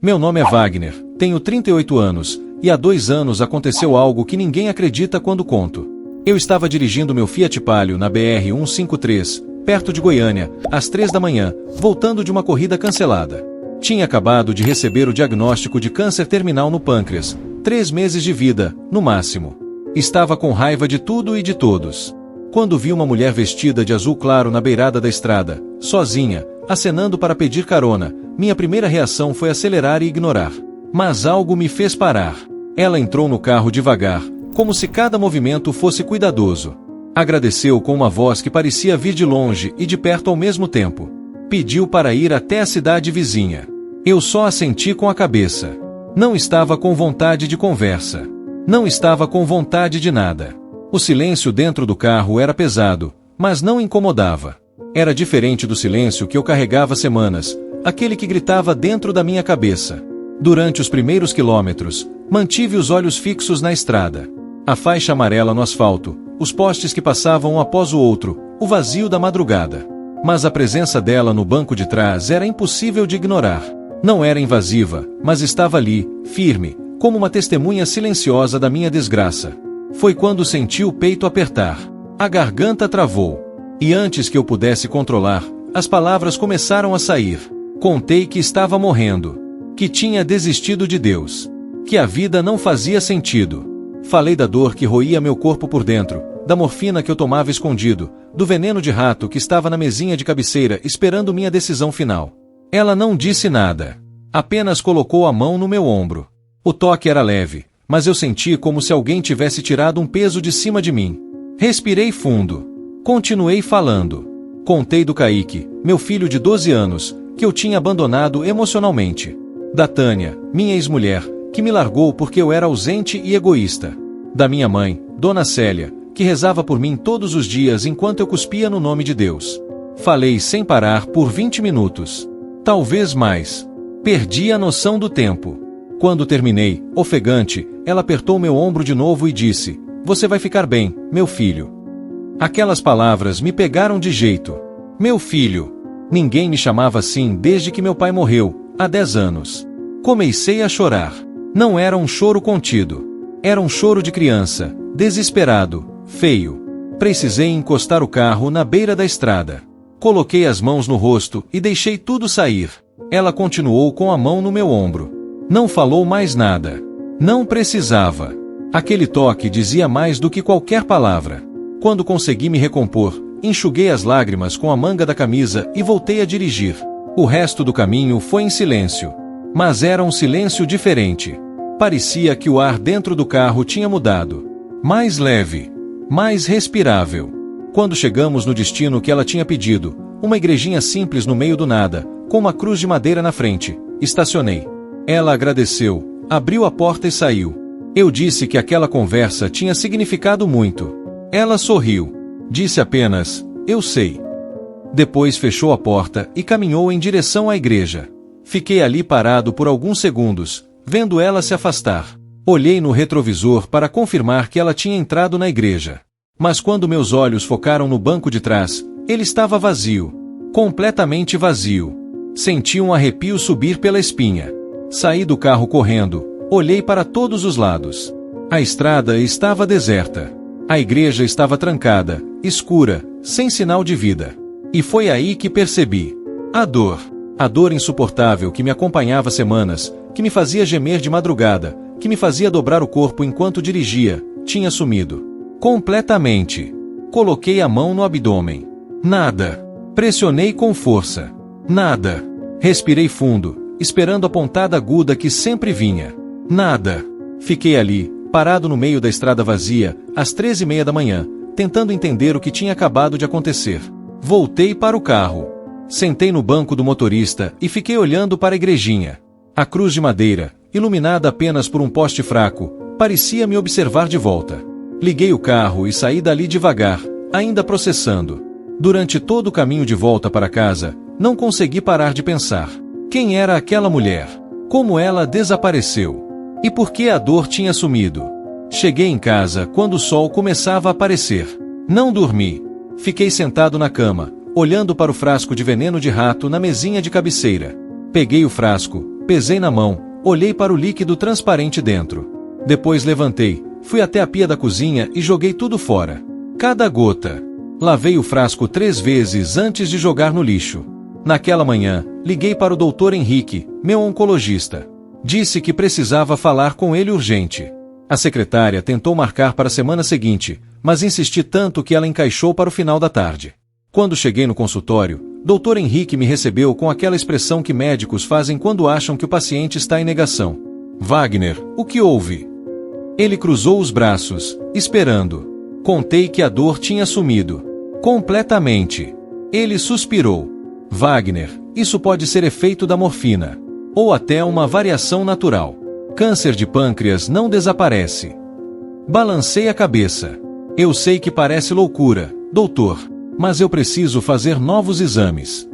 Meu nome é Wagner, tenho 38 anos, e há 2 anos aconteceu algo que ninguém acredita quando conto. Eu estava dirigindo meu Fiat Palio na BR-153, perto de Goiânia, às 3 da manhã, voltando de uma corrida cancelada. Tinha acabado de receber o diagnóstico de câncer terminal no pâncreas, 3 meses de vida, no máximo. Estava com raiva de tudo e de todos. Quando vi uma mulher vestida de azul claro na beirada da estrada, sozinha, acenando para pedir carona, minha primeira reação foi acelerar e ignorar. Mas algo me fez parar. Ela entrou no carro devagar, como se cada movimento fosse cuidadoso. Agradeceu com uma voz que parecia vir de longe e de perto ao mesmo tempo. Pediu para ir até a cidade vizinha. Eu só assenti com a cabeça. Não estava com vontade de conversa. Não estava com vontade de nada. O silêncio dentro do carro era pesado, mas não incomodava. Era diferente do silêncio que eu carregava há semanas, aquele que gritava dentro da minha cabeça. Durante os primeiros quilômetros, mantive os olhos fixos na estrada. A faixa amarela no asfalto, os postes que passavam um após o outro, o vazio da madrugada. Mas a presença dela no banco de trás era impossível de ignorar. Não era invasiva, mas estava ali, firme, como uma testemunha silenciosa da minha desgraça. Foi quando senti o peito apertar. A garganta travou. E antes que eu pudesse controlar, as palavras começaram a sair. Contei que estava morrendo. Que tinha desistido de Deus. Que a vida não fazia sentido. Falei da dor que roía meu corpo por dentro, da morfina que eu tomava escondido, do veneno de rato que estava na mesinha de cabeceira esperando minha decisão final. Ela não disse nada. Apenas colocou a mão no meu ombro. O toque era leve, mas eu senti como se alguém tivesse tirado um peso de cima de mim. Respirei fundo. Continuei falando. Contei do Kaique, meu filho de 12 anos, que eu tinha abandonado emocionalmente. Da Tânia, minha ex-mulher, que me largou porque eu era ausente e egoísta. Da minha mãe, Dona Célia, que rezava por mim todos os dias enquanto eu cuspia no nome de Deus. Falei sem parar por 20 minutos. Talvez mais. Perdi a noção do tempo. Quando terminei, ofegante, ela apertou meu ombro de novo e disse: "Você vai ficar bem, meu filho." Aquelas palavras me pegaram de jeito. Meu filho. Ninguém me chamava assim desde que meu pai morreu, há 10 anos. Comecei a chorar. Não era um choro contido. Era um choro de criança, desesperado, feio. Precisei encostar o carro na beira da estrada. Coloquei as mãos no rosto e deixei tudo sair. Ela continuou com a mão no meu ombro. Não falou mais nada. Não precisava. Aquele toque dizia mais do que qualquer palavra. Quando consegui me recompor, enxuguei as lágrimas com a manga da camisa e voltei a dirigir. O resto do caminho foi em silêncio. Mas era um silêncio diferente. Parecia que o ar dentro do carro tinha mudado. Mais leve. Mais respirável. Quando chegamos no destino que ela tinha pedido, uma igrejinha simples no meio do nada, com uma cruz de madeira na frente, estacionei. Ela agradeceu, abriu a porta e saiu. Eu disse que aquela conversa tinha significado muito. Ela sorriu. Disse apenas: "Eu sei." Depois fechou a porta e caminhou em direção à igreja. Fiquei ali parado por alguns segundos, vendo ela se afastar. Olhei no retrovisor para confirmar que ela tinha entrado na igreja. Mas quando meus olhos focaram no banco de trás, ele estava vazio. Completamente vazio. Senti um arrepio subir pela espinha. Saí do carro correndo, olhei para todos os lados. A estrada estava deserta. A igreja estava trancada, escura, sem sinal de vida. E foi aí que percebi. A dor insuportável que me acompanhava há semanas, que me fazia gemer de madrugada, que me fazia dobrar o corpo enquanto dirigia, tinha sumido. Completamente. Coloquei a mão no abdômen. Nada. Pressionei com força. Nada. Respirei fundo, esperando a pontada aguda que sempre vinha. Nada. Fiquei ali, parado no meio da estrada vazia, às 3h30 da manhã, tentando entender o que tinha acabado de acontecer. Voltei para o carro. Sentei no banco do motorista e fiquei olhando para a igrejinha. A cruz de madeira, iluminada apenas por um poste fraco, parecia me observar de volta. Liguei o carro e saí dali devagar, ainda processando. Durante todo o caminho de volta para casa, não consegui parar de pensar. Quem era aquela mulher? Como ela desapareceu? E por que a dor tinha sumido? Cheguei em casa quando o sol começava a aparecer. Não dormi. Fiquei sentado na cama, olhando para o frasco de veneno de rato na mesinha de cabeceira. Peguei o frasco, pesei na mão, olhei para o líquido transparente dentro. Depois levantei, fui até a pia da cozinha e joguei tudo fora. Cada gota. Lavei o frasco 3 vezes antes de jogar no lixo. Naquela manhã, liguei para o Dr. Henrique, meu oncologista. Disse que precisava falar com ele urgente. A secretária tentou marcar para a semana seguinte, mas insisti tanto que ela encaixou para o final da tarde. Quando cheguei no consultório, Dr. Henrique me recebeu com aquela expressão que médicos fazem quando acham que o paciente está em negação. Wagner, o que houve? Ele cruzou os braços, esperando. Contei que a dor tinha sumido. Completamente. Ele suspirou. Wagner, isso pode ser efeito da morfina. Ou até uma variação natural. Câncer de pâncreas não desaparece. Balancei a cabeça. Eu sei que parece loucura, doutor, mas eu preciso fazer novos exames.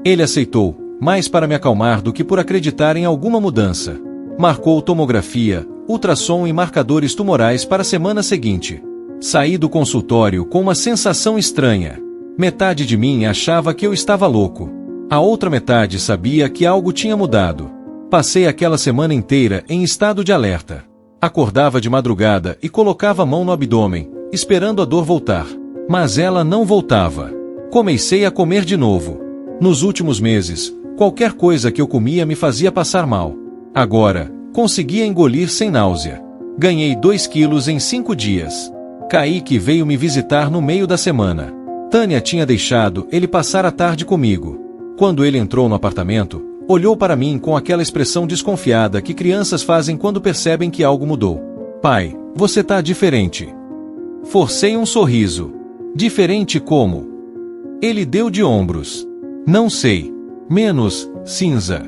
Ele aceitou, mais para me acalmar do que por acreditar em alguma mudança. Marcou tomografia, ultrassom e marcadores tumorais para a semana seguinte. Saí do consultório com uma sensação estranha. Metade de mim achava que eu estava louco. A outra metade sabia que algo tinha mudado. Passei aquela semana inteira em estado de alerta. Acordava de madrugada e colocava a mão no abdômen, esperando a dor voltar. Mas ela não voltava. Comecei a comer de novo. Nos últimos meses, qualquer coisa que eu comia me fazia passar mal. Agora, conseguia engolir sem náusea. Ganhei 2 quilos em 5 dias. Kaique veio me visitar no meio da semana. Tânia tinha deixado ele passar a tarde comigo. Quando ele entrou no apartamento, olhou para mim com aquela expressão desconfiada que crianças fazem quando percebem que algo mudou. Pai, você tá diferente. Forcei um sorriso. Diferente como? Ele deu de ombros. Não sei. Menos, cinza.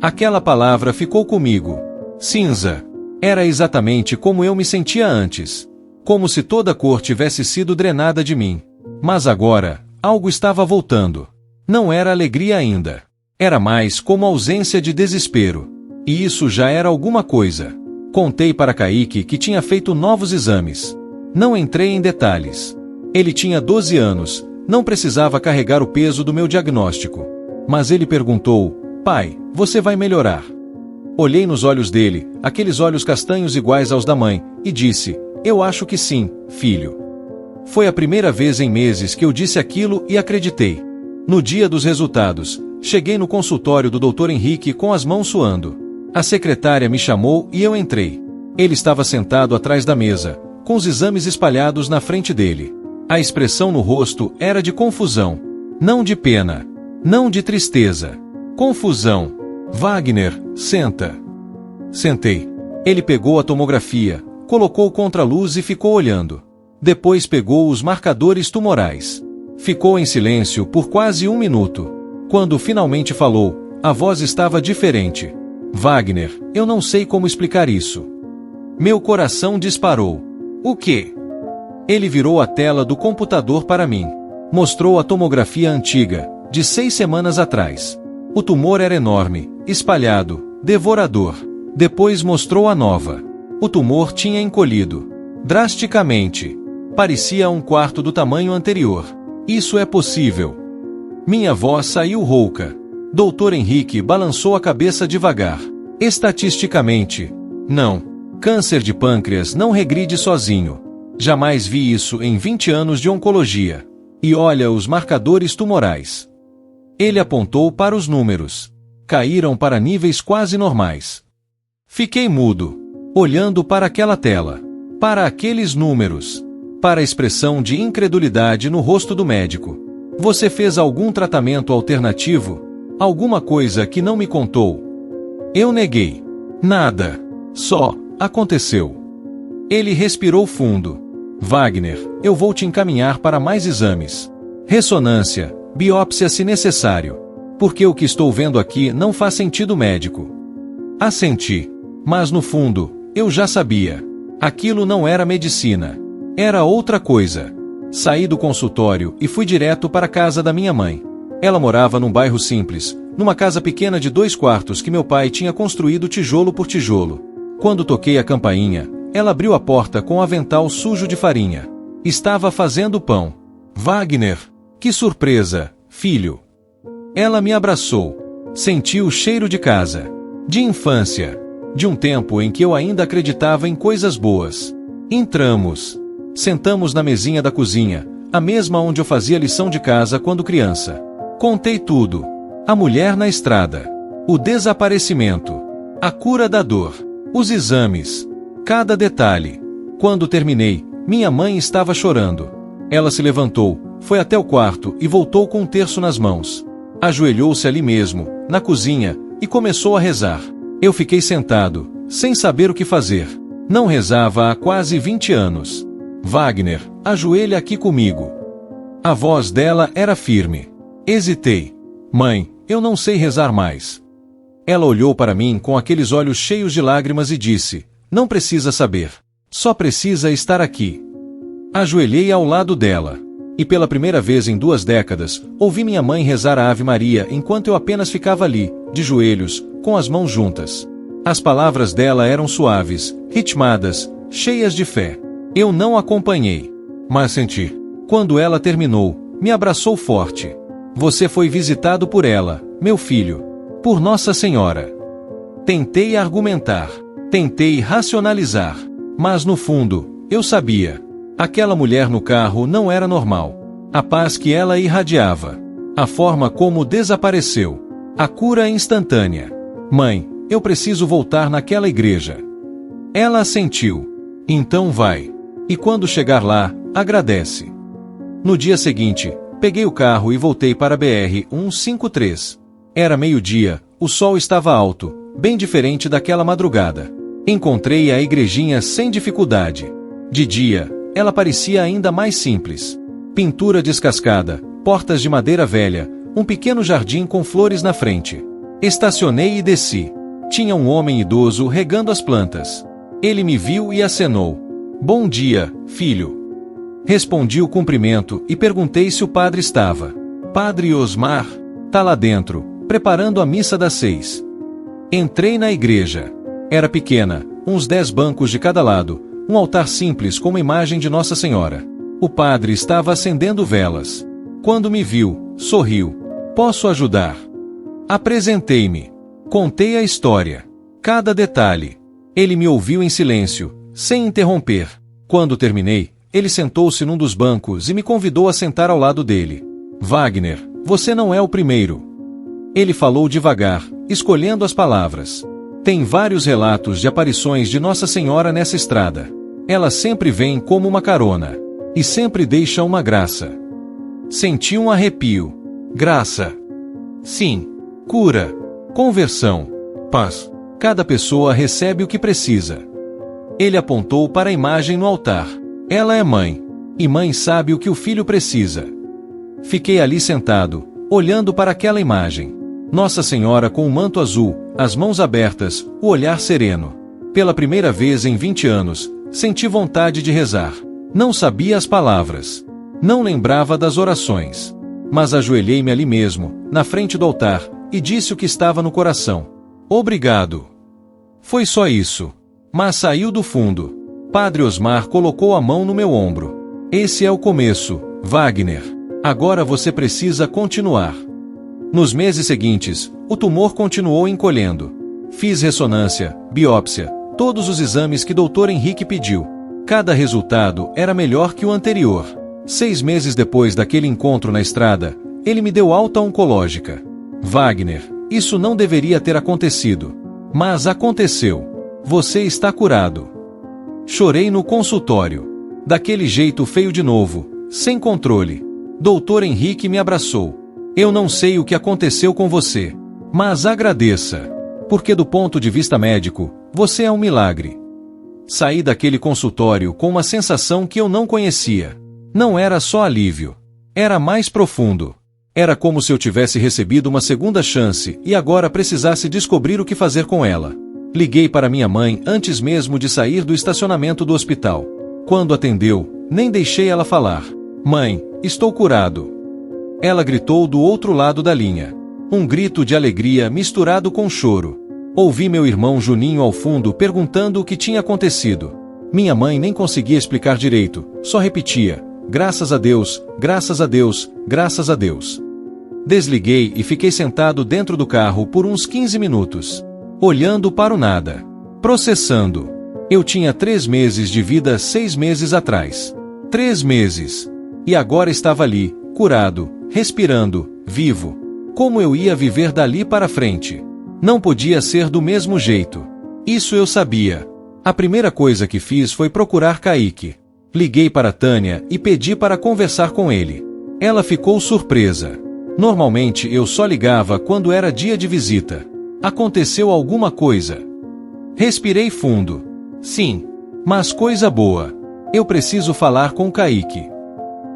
Aquela palavra ficou comigo. Cinza. Era exatamente como eu me sentia antes. Como se toda a cor tivesse sido drenada de mim. Mas agora, algo estava voltando. Não era alegria ainda. Era mais como ausência de desespero. E isso já era alguma coisa. Contei para Kaique que tinha feito novos exames. Não entrei em detalhes. Ele tinha 12 anos, não precisava carregar o peso do meu diagnóstico. Mas ele perguntou, pai, você vai melhorar? Olhei nos olhos dele, aqueles olhos castanhos iguais aos da mãe, e disse, eu acho que sim, filho. Foi a primeira vez em meses que eu disse aquilo e acreditei. No dia dos resultados, cheguei no consultório do Dr. Henrique com as mãos suando. A secretária me chamou e eu entrei. Ele estava sentado atrás da mesa, com os exames espalhados na frente dele. A expressão no rosto era de confusão. Não de pena. Não de tristeza. Confusão. Wagner, senta. Sentei. Ele pegou a tomografia, colocou contra a luz e ficou olhando. Depois pegou os marcadores tumorais. Ficou em silêncio por quase 1 minuto. Quando finalmente falou, a voz estava diferente. Wagner, eu não sei como explicar isso. Meu coração disparou. O quê? Ele virou a tela do computador para mim. Mostrou a tomografia antiga, de 6 semanas atrás. O tumor era enorme, espalhado, devorador. Depois mostrou a nova. O tumor tinha encolhido. Drasticamente. Parecia 1/4 do tamanho anterior. Isso é possível. Minha voz saiu rouca. Dr. Henrique balançou a cabeça devagar. Estatisticamente, não. Câncer de pâncreas não regride sozinho. Jamais vi isso em 20 anos de oncologia. E olha os marcadores tumorais. Ele apontou para os números. Caíram para níveis quase normais. Fiquei mudo, olhando para aquela tela, para aqueles números, para a expressão de incredulidade no rosto do médico. Você fez algum tratamento alternativo? Alguma coisa que não me contou? Eu neguei. Nada. Só, aconteceu. Ele respirou fundo. Wagner, eu vou te encaminhar para mais exames. Ressonância, biópsia se necessário. Porque o que estou vendo aqui não faz sentido médico. Assenti. Mas no fundo, eu já sabia. Aquilo não era medicina. Era outra coisa. Saí do consultório e fui direto para a casa da minha mãe. Ela morava num bairro simples, numa casa pequena de 2 quartos que meu pai tinha construído tijolo por tijolo. Quando toquei a campainha, ela abriu a porta com o avental sujo de farinha. Estava fazendo pão. Wagner, que surpresa, filho! Ela me abraçou. Senti o cheiro de casa. De infância. De um tempo em que eu ainda acreditava em coisas boas. Entramos. Sentamos na mesinha da cozinha, a mesma onde eu fazia lição de casa quando criança. Contei tudo. A mulher na estrada. O desaparecimento. A cura da dor. Os exames. Cada detalhe. Quando terminei, minha mãe estava chorando. Ela se levantou, foi até o quarto e voltou com um terço nas mãos. Ajoelhou-se ali mesmo, na cozinha, e começou a rezar. Eu fiquei sentado, sem saber o que fazer. Não rezava há quase 20 anos. Wagner, ajoelha aqui comigo. A voz dela era firme. Hesitei. Mãe, eu não sei rezar mais. Ela olhou para mim com aqueles olhos cheios de lágrimas e disse: não precisa saber. Só precisa estar aqui. Ajoelhei ao lado dela. E pela primeira vez em 2 décadas, ouvi minha mãe rezar a Ave Maria enquanto eu apenas ficava ali, de joelhos, com as mãos juntas. As palavras dela eram suaves, ritmadas, cheias de fé. Eu não acompanhei, mas senti. Quando ela terminou, me abraçou forte. Você foi visitado por ela, meu filho. Por Nossa Senhora. Tentei argumentar. Tentei racionalizar. Mas no fundo, eu sabia. Aquela mulher no carro não era normal. A paz que ela irradiava. A forma como desapareceu. A cura instantânea. Mãe, eu preciso voltar naquela igreja. Ela assentiu. Então vai. E quando chegar lá, agradece. No dia seguinte, peguei o carro e voltei para a BR-153. Era meio-dia, o sol estava alto, bem diferente daquela madrugada. Encontrei a igrejinha sem dificuldade. De dia, ela parecia ainda mais simples. Pintura descascada, portas de madeira velha, um pequeno jardim com flores na frente. Estacionei e desci. Tinha um homem idoso regando as plantas. Ele me viu e acenou. Bom dia, filho. Respondi o cumprimento e perguntei se o padre estava. Padre Osmar, tá lá dentro, preparando a missa das 6. Entrei na igreja. Era pequena, uns 10 bancos de cada lado, um altar simples com uma imagem de Nossa Senhora. O padre estava acendendo velas. Quando me viu, sorriu. Posso ajudar? Apresentei-me. Contei a história. Cada detalhe. Ele me ouviu em silêncio, sem interromper. Quando terminei, ele sentou-se num dos bancos e me convidou a sentar ao lado dele. Wagner, você não é o primeiro. Ele falou devagar, escolhendo as palavras. Tem vários relatos de aparições de Nossa Senhora nessa estrada. Ela sempre vem como uma carona. E sempre deixa uma graça. Senti um arrepio. Graça. Sim. Cura. Conversão. Paz. Cada pessoa recebe o que precisa. Ele apontou para a imagem no altar. Ela é mãe. E mãe sabe o que o filho precisa. Fiquei ali sentado, olhando para aquela imagem. Nossa Senhora com o manto azul, as mãos abertas, o olhar sereno. Pela primeira vez em 20 anos, senti vontade de rezar. Não sabia as palavras. Não lembrava das orações. Mas ajoelhei-me ali mesmo, na frente do altar, e disse o que estava no coração. Obrigado. Foi só isso. Mas saiu do fundo. Padre Osmar colocou a mão no meu ombro. Esse é o começo, Wagner. Agora você precisa continuar. Nos meses seguintes, o tumor continuou encolhendo. Fiz ressonância, biópsia, todos os exames que Dr. Henrique pediu. Cada resultado era melhor que o anterior. 6 meses depois daquele encontro na estrada, ele me deu alta oncológica. Wagner, isso não deveria ter acontecido. Mas aconteceu. Você está curado. Chorei no consultório. Daquele jeito feio de novo, sem controle. Dr. Henrique me abraçou. Eu não sei o que aconteceu com você, mas agradeça. Porque do ponto de vista médico, você é um milagre. Saí daquele consultório com uma sensação que eu não conhecia. Não era só alívio. Era mais profundo. Era como se eu tivesse recebido uma segunda chance e agora precisasse descobrir o que fazer com ela. Liguei para minha mãe antes mesmo de sair do estacionamento do hospital. Quando atendeu, nem deixei ela falar. Mãe, estou curado. Ela gritou do outro lado da linha. Um grito de alegria misturado com choro. Ouvi meu irmão Juninho ao fundo perguntando o que tinha acontecido. Minha mãe nem conseguia explicar direito, só repetia: graças a Deus, graças a Deus, graças a Deus. Desliguei e fiquei sentado dentro do carro por uns 15 minutos. olhando para o nada, processando. Eu tinha 3 meses de vida 6 meses atrás. 3 meses. E agora estava ali, curado, respirando, vivo. Como eu ia viver dali para frente? Não podia ser do mesmo jeito. Isso eu sabia. A primeira coisa que fiz foi procurar Kaique. Liguei para Tânia e pedi para conversar com ele. Ela ficou surpresa. Normalmente eu só ligava quando era dia de visita. Aconteceu alguma coisa? Respirei fundo. Sim, mas coisa boa. Eu preciso falar com Kaique.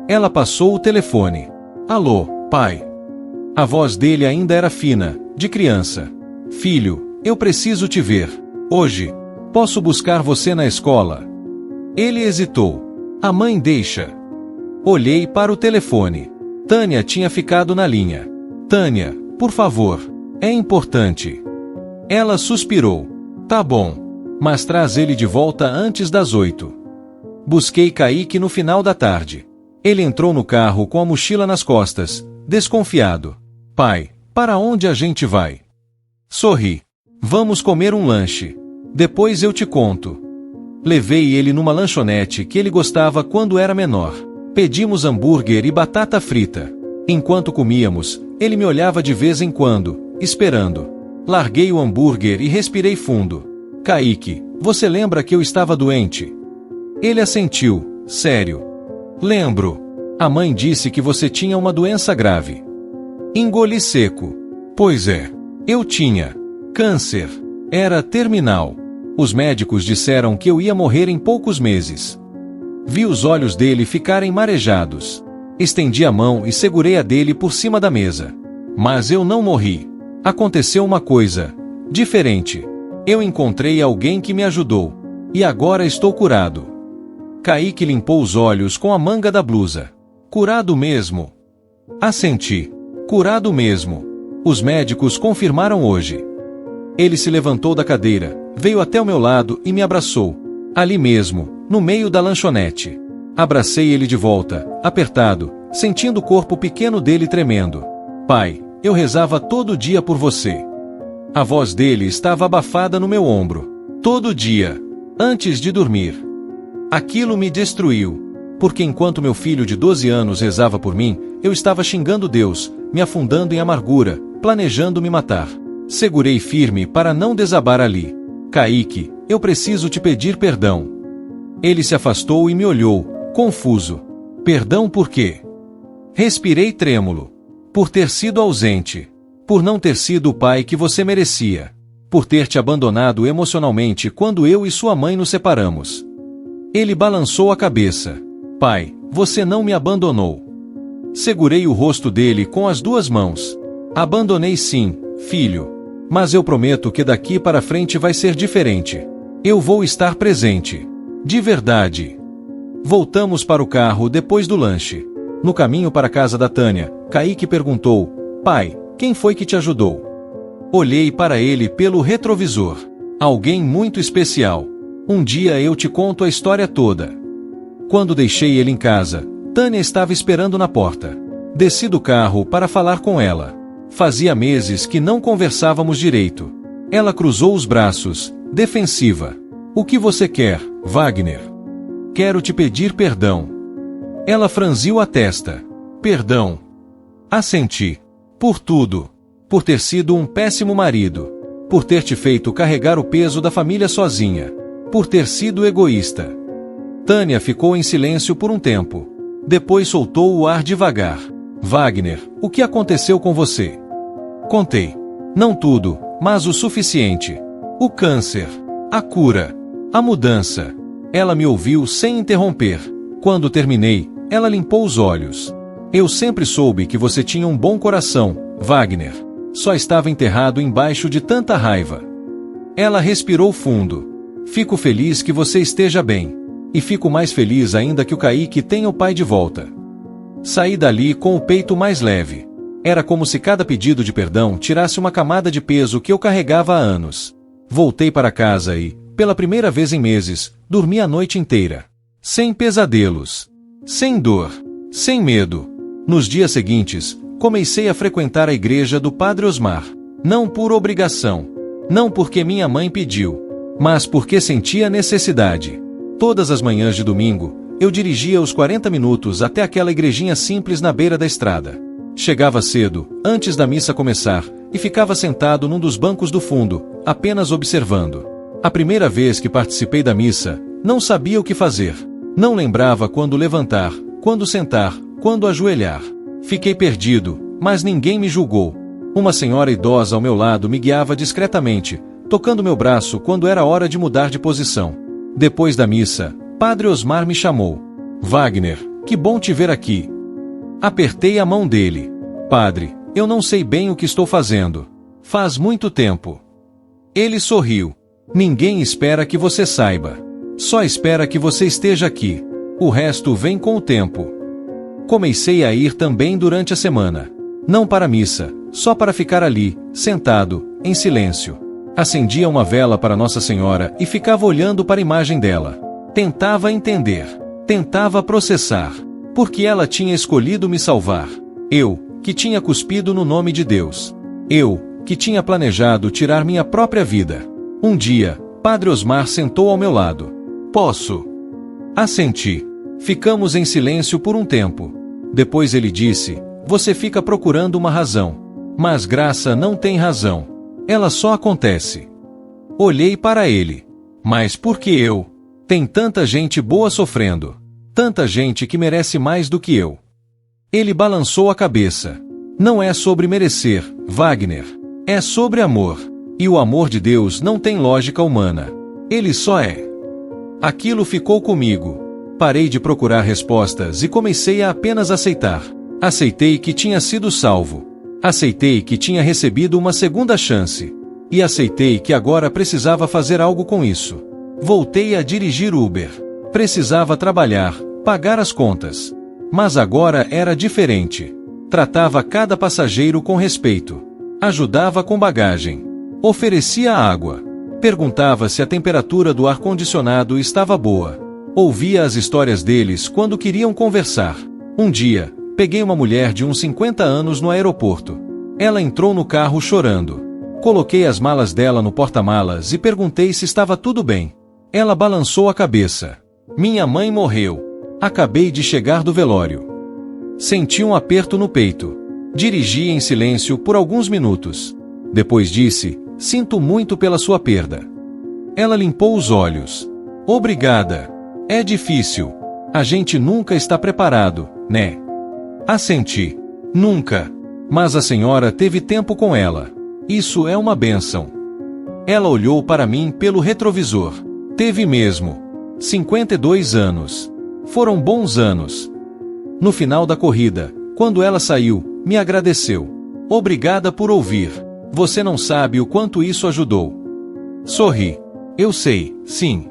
Ela passou o telefone. Alô, pai. A voz dele ainda era fina, de criança. Filho, eu preciso te ver. Hoje. Posso buscar você na escola? Ele hesitou. A mãe deixa. Olhei para o telefone. Tânia tinha ficado na linha. Tânia, por favor. É importante. Ela suspirou. Tá bom. Mas traz ele de volta antes das 8. Busquei Kaique no final da tarde. Ele entrou no carro com a mochila nas costas, desconfiado. Pai, para onde a gente vai? Sorri. Vamos comer um lanche. Depois eu te conto. Levei ele numa lanchonete que ele gostava quando era menor. Pedimos hambúrguer e batata frita. Enquanto comíamos, ele me olhava de vez em quando, esperando. Larguei o hambúrguer e respirei fundo. Kaique, você lembra que eu estava doente? Ele assentiu. Sério. Lembro. A mãe disse que você tinha uma doença grave. Engoli seco. Pois é. Eu tinha. Câncer. Era terminal. Os médicos disseram que eu ia morrer em poucos meses. Vi os olhos dele ficarem marejados. Estendi a mão e segurei a dele por cima da mesa. Mas eu não morri. Aconteceu uma coisa diferente. Eu encontrei alguém que me ajudou. E agora estou curado. Kaique limpou os olhos com a manga da blusa. Curado mesmo? Assenti. Curado mesmo. Os médicos confirmaram hoje. Ele se levantou da cadeira, veio até o meu lado e me abraçou. Ali mesmo, no meio da lanchonete. Abracei ele de volta, apertado, sentindo o corpo pequeno dele tremendo. Pai, eu rezava todo dia por você. A voz dele estava abafada no meu ombro. Todo dia, antes de dormir. Aquilo me destruiu, porque enquanto meu filho de 12 anos rezava por mim, eu estava xingando Deus, me afundando em amargura, planejando me matar. Segurei firme para não desabar ali. Kaique, eu preciso te pedir perdão. Ele se afastou e me olhou, confuso. Perdão por quê? Respirei trêmulo. Por ter sido ausente. Por não ter sido o pai que você merecia. Por ter te abandonado emocionalmente quando eu e sua mãe nos separamos. Ele balançou a cabeça. Pai, você não me abandonou. Segurei o rosto dele com as 2 mãos. Abandonei sim, filho. Mas eu prometo que daqui para frente vai ser diferente. Eu vou estar presente. De verdade. Voltamos para o carro depois do lanche. No caminho para a casa da Tânia, Kaique perguntou: Pai, quem foi que te ajudou? Olhei para ele pelo retrovisor. Alguém muito especial. Um dia eu te conto a história toda. Quando deixei ele em casa, Tânia estava esperando na porta. Desci do carro para falar com ela. Fazia meses que não conversávamos direito. Ela cruzou os braços, defensiva. O que você quer, Wagner? Quero te pedir perdão. Ela franziu a testa. Perdão. Assenti. Por tudo. Por ter sido um péssimo marido. Por ter te feito carregar o peso da família sozinha. Por ter sido egoísta. Tânia ficou em silêncio por um tempo. Depois soltou o ar devagar. Wagner, o que aconteceu com você? Contei. Não tudo, mas o suficiente. O câncer. A cura. A mudança. Ela me ouviu sem interromper. Quando terminei, ela limpou os olhos. Eu sempre soube que você tinha um bom coração, Wagner. Só estava enterrado embaixo de tanta raiva. Ela respirou fundo. Fico feliz que você esteja bem. E fico mais feliz ainda que o Kaique tenha o pai de volta. Saí dali com o peito mais leve. Era como se cada pedido de perdão tirasse uma camada de peso que eu carregava há anos. Voltei para casa e, pela primeira vez em meses, dormi a noite inteira. Sem pesadelos. Sem dor. Sem medo. Nos dias seguintes, comecei a frequentar a igreja do Padre Osmar. Não por obrigação. Não porque minha mãe pediu, mas porque sentia necessidade. Todas as manhãs de domingo, eu dirigia os 40 minutos até aquela igrejinha simples na beira da estrada. Chegava cedo, antes da missa começar, e ficava sentado num dos bancos do fundo, apenas observando. A primeira vez que participei da missa, não sabia o que fazer. Não lembrava quando levantar, quando sentar, quando ajoelhar. Fiquei perdido, mas ninguém me julgou. Uma senhora idosa ao meu lado me guiava discretamente, tocando meu braço quando era hora de mudar de posição. Depois da missa, Padre Osmar me chamou. Wagner, que bom te ver aqui. Apertei a mão dele. Padre, eu não sei bem o que estou fazendo. Faz muito tempo. Ele sorriu. Ninguém espera que você saiba. Só espera que você esteja aqui. O resto vem com o tempo. Comecei a ir também durante a semana. Não para a missa, só para ficar ali, sentado, em silêncio. Acendia uma vela para Nossa Senhora e ficava olhando para a imagem dela. Tentava entender. Tentava processar. Porque ela tinha escolhido me salvar. Eu, que tinha cuspido no nome de Deus. Eu, que tinha planejado tirar minha própria vida. Um dia, Padre Osmar sentou ao meu lado. Posso? Assenti. Ficamos em silêncio por um tempo. Depois ele disse, você fica procurando uma razão. Mas graça não tem razão. Ela só acontece. Olhei para ele. Mas por que eu? Tem tanta gente boa sofrendo. Tanta gente que merece mais do que eu. Ele balançou a cabeça. Não é sobre merecer, Wagner. É sobre amor. E o amor de Deus não tem lógica humana. Ele só é. Aquilo ficou comigo. Parei de procurar respostas e comecei a apenas aceitar. Aceitei que tinha sido salvo. Aceitei que tinha recebido uma segunda chance. E aceitei que agora precisava fazer algo com isso. Voltei a dirigir Uber. Precisava trabalhar, pagar as contas. Mas agora era diferente. Tratava cada passageiro com respeito. Ajudava com bagagem. Oferecia água. Perguntava se a temperatura do ar-condicionado estava boa. Ouvia as histórias deles quando queriam conversar. Um dia, peguei uma mulher de uns 50 anos no aeroporto. Ela entrou no carro chorando. Coloquei as malas dela no porta-malas e perguntei se estava tudo bem. Ela balançou a cabeça. Minha mãe morreu. Acabei de chegar do velório. Senti um aperto no peito. Dirigi em silêncio por alguns minutos. Depois disse, sinto muito pela sua perda. Ela limpou os olhos. Obrigada. É difícil. A gente nunca está preparado, né? Assenti. Nunca. Mas a senhora teve tempo com ela. Isso é uma bênção. Ela olhou para mim pelo retrovisor. Teve mesmo. 52 anos. Foram bons anos. No final da corrida, quando ela saiu, me agradeceu. Obrigada por ouvir. Você não sabe o quanto isso ajudou. Sorri. Eu sei, sim.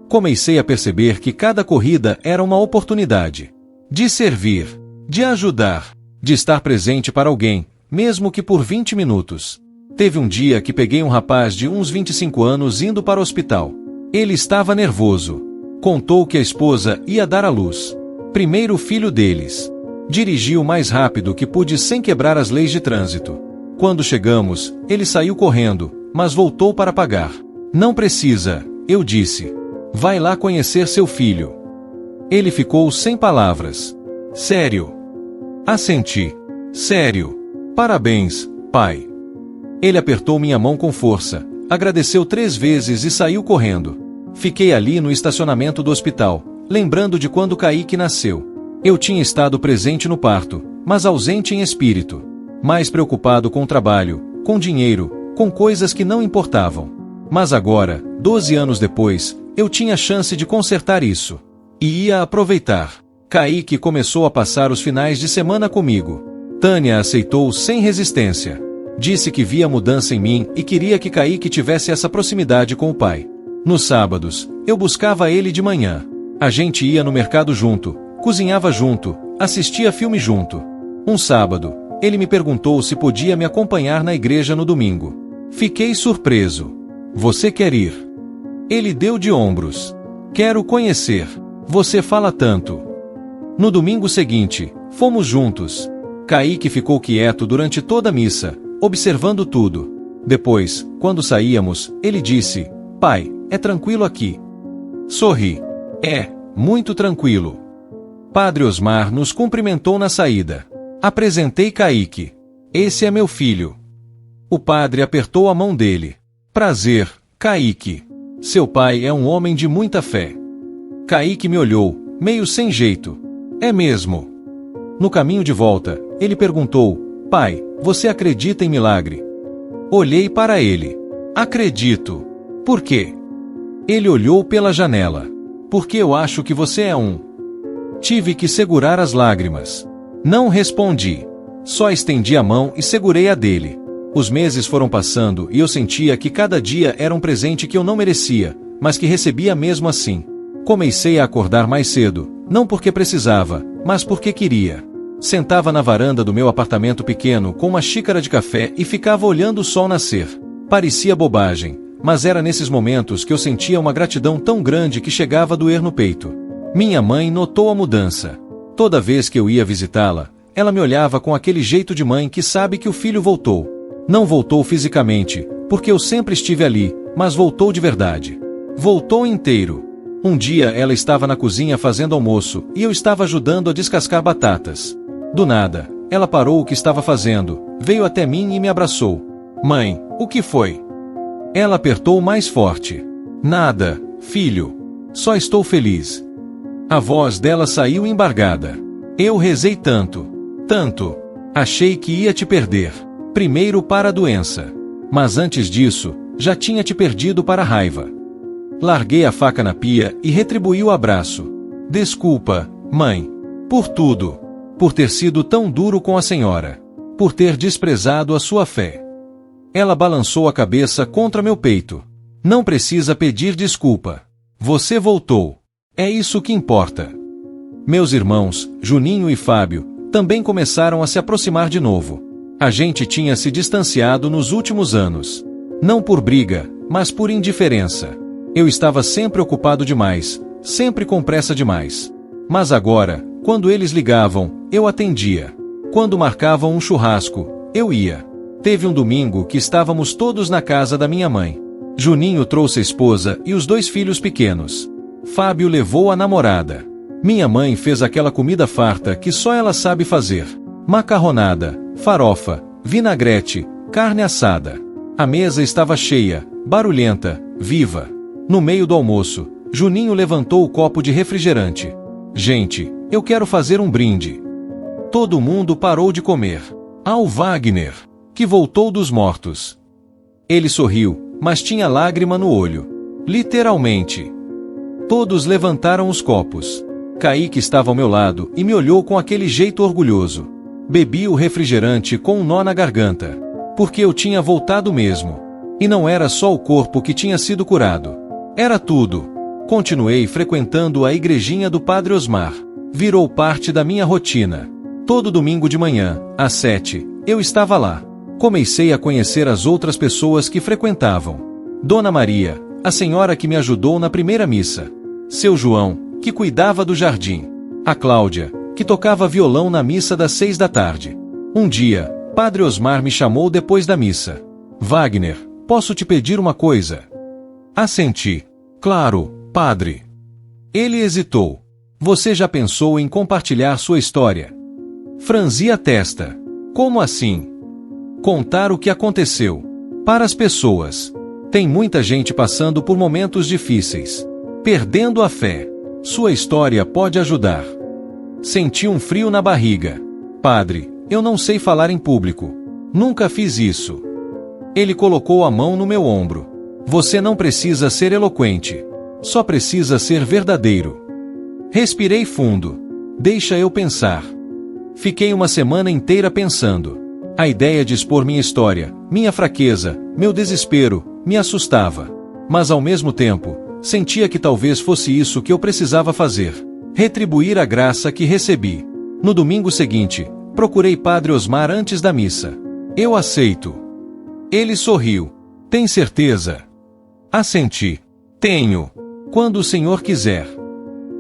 Comecei a perceber que cada corrida era uma oportunidade. De servir. De ajudar. De estar presente para alguém, mesmo que por 20 minutos. Teve um dia que peguei um rapaz de uns 25 anos indo para o hospital. Ele estava nervoso. Contou que a esposa ia dar à luz. Primeiro filho deles. Dirigi o mais rápido que pude sem quebrar as leis de trânsito. Quando chegamos, ele saiu correndo, mas voltou para pagar. Não precisa, eu disse. Vai lá conhecer seu filho. Ele ficou sem palavras. Sério? Assenti. Sério. Parabéns, pai. Ele apertou minha mão com força, agradeceu 3 vezes e saiu correndo. Fiquei ali no estacionamento do hospital, lembrando de quando Kaique nasceu. Eu tinha estado presente no parto, mas ausente em espírito. Mais preocupado com o trabalho, com dinheiro, com coisas que não importavam. Mas agora, 12 anos depois, eu tinha chance de consertar isso. E ia aproveitar. Kaique começou a passar os finais de semana comigo. Tânia aceitou sem resistência. Disse que via mudança em mim e queria que Kaique tivesse essa proximidade com o pai. Nos sábados, eu buscava ele de manhã. A gente ia no mercado junto, cozinhava junto, assistia filme junto. Um sábado, ele me perguntou se podia me acompanhar na igreja no domingo. Fiquei surpreso. Você quer ir? Ele deu de ombros. Quero conhecer. Você fala tanto. No domingo seguinte, fomos juntos. Kaique ficou quieto durante toda a missa, observando tudo. Depois, quando saíamos, ele disse: pai, é tranquilo aqui. Sorri. É, muito tranquilo. Padre Osmar nos cumprimentou na saída. Apresentei Kaique. Esse é meu filho. O padre apertou a mão dele. Prazer, Kaique. Seu pai é um homem de muita fé. Kaique me olhou, meio sem jeito. É mesmo? No caminho de volta, ele perguntou: pai, você acredita em milagre? Olhei para ele. Acredito. Por quê? Ele olhou pela janela. Porque eu acho que você é um. Tive que segurar as lágrimas. Não respondi. Só estendi a mão e segurei a dele. Os meses foram passando e eu sentia que cada dia era um presente que eu não merecia, mas que recebia mesmo assim. Comecei a acordar mais cedo, não porque precisava, mas porque queria. Sentava na varanda do meu apartamento pequeno com uma xícara de café e ficava olhando o sol nascer. Parecia bobagem, mas era nesses momentos que eu sentia uma gratidão tão grande que chegava a doer no peito. Minha mãe notou a mudança. Toda vez que eu ia visitá-la, ela me olhava com aquele jeito de mãe que sabe que o filho voltou. Não voltou fisicamente, porque eu sempre estive ali, mas voltou de verdade. Voltou inteiro. Um dia ela estava na cozinha fazendo almoço e eu estava ajudando a descascar batatas. Do nada, ela parou o que estava fazendo, veio até mim e me abraçou. Mãe, o que foi? Ela apertou mais forte. Nada, filho. Só estou feliz. A voz dela saiu embargada. Eu rezei tanto. Tanto. Achei que ia te perder. Primeiro para a doença. Mas antes disso, já tinha te perdido para a raiva. Larguei a faca na pia e retribuí o abraço. Desculpa, mãe. Por tudo. Por ter sido tão duro com a senhora. Por ter desprezado a sua fé. Ela balançou a cabeça contra meu peito. Não precisa pedir desculpa. Você voltou. É isso que importa. Meus irmãos, Juninho e Fábio, também começaram a se aproximar de novo. A gente tinha se distanciado nos últimos anos. Não por briga, mas por indiferença. Eu estava sempre ocupado demais, sempre com pressa demais. Mas agora, quando eles ligavam, eu atendia. Quando marcavam um churrasco, eu ia. Teve um domingo que estávamos todos na casa da minha mãe. Juninho trouxe a esposa e os 2 filhos pequenos. Fábio levou a namorada. Minha mãe fez aquela comida farta que só ela sabe fazer. Macarronada, farofa, vinagrete, carne assada. A mesa estava cheia, barulhenta, viva. No meio do almoço, Juninho levantou o copo de refrigerante. Gente, eu quero fazer um brinde. Todo mundo parou de comer. Ao Wagner, que voltou dos mortos. Ele sorriu, mas tinha lágrima no olho. Literalmente. Todos levantaram os copos. Kaique estava ao meu lado e me olhou com aquele jeito orgulhoso. Bebi o refrigerante com um nó na garganta. Porque eu tinha voltado mesmo. E não era só o corpo que tinha sido curado. Era tudo. Continuei frequentando a igrejinha do Padre Osmar. Virou parte da minha rotina. Todo domingo de manhã, às 7, eu estava lá. Comecei a conhecer as outras pessoas que frequentavam. Dona Maria, a senhora que me ajudou na primeira missa. Seu João, que cuidava do jardim. A Cláudia, que tocava violão na missa das 6 da tarde. Um dia, Padre Osmar me chamou depois da missa. Wagner, posso te pedir uma coisa? Assenti. Claro, padre. Ele hesitou. Você já pensou em compartilhar sua história? Franzi a testa. Como assim? Contar o que aconteceu. Para as pessoas. Tem muita gente passando por momentos difíceis. Perdendo a fé. Sua história pode ajudar. Senti um frio na barriga. Padre, eu não sei falar em público. Nunca fiz isso. Ele colocou a mão no meu ombro. Você não precisa ser eloquente. Só precisa ser verdadeiro. Respirei fundo. Deixa eu pensar. Fiquei uma semana inteira pensando. A ideia de expor minha história, minha fraqueza, meu desespero, me assustava. Mas ao mesmo tempo, sentia que talvez fosse isso que eu precisava fazer. Retribuir a graça que recebi. No domingo seguinte, procurei Padre Osmar antes da missa. Eu aceito. Ele sorriu. Tem certeza? Assenti. Tenho. Quando o Senhor quiser.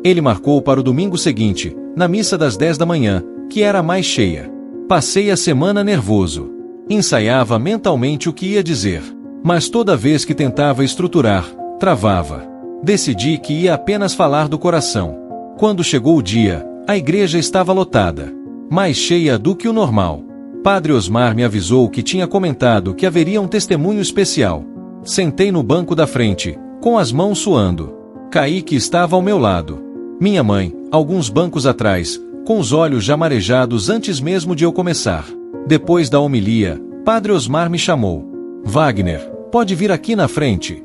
Ele marcou para o domingo seguinte, na missa das 10 da manhã, que era a mais cheia. Passei a semana nervoso. Ensaiava mentalmente o que ia dizer. Mas toda vez que tentava estruturar, travava. Decidi que ia apenas falar do coração. Quando chegou o dia, a igreja estava lotada. Mais cheia do que o normal. Padre Osmar me avisou que tinha comentado que haveria um testemunho especial. Sentei no banco da frente, com as mãos suando. Kaique estava ao meu lado. Minha mãe, alguns bancos atrás, com os olhos já marejados antes mesmo de eu começar. Depois da homilia, Padre Osmar me chamou. Wagner, pode vir aqui na frente.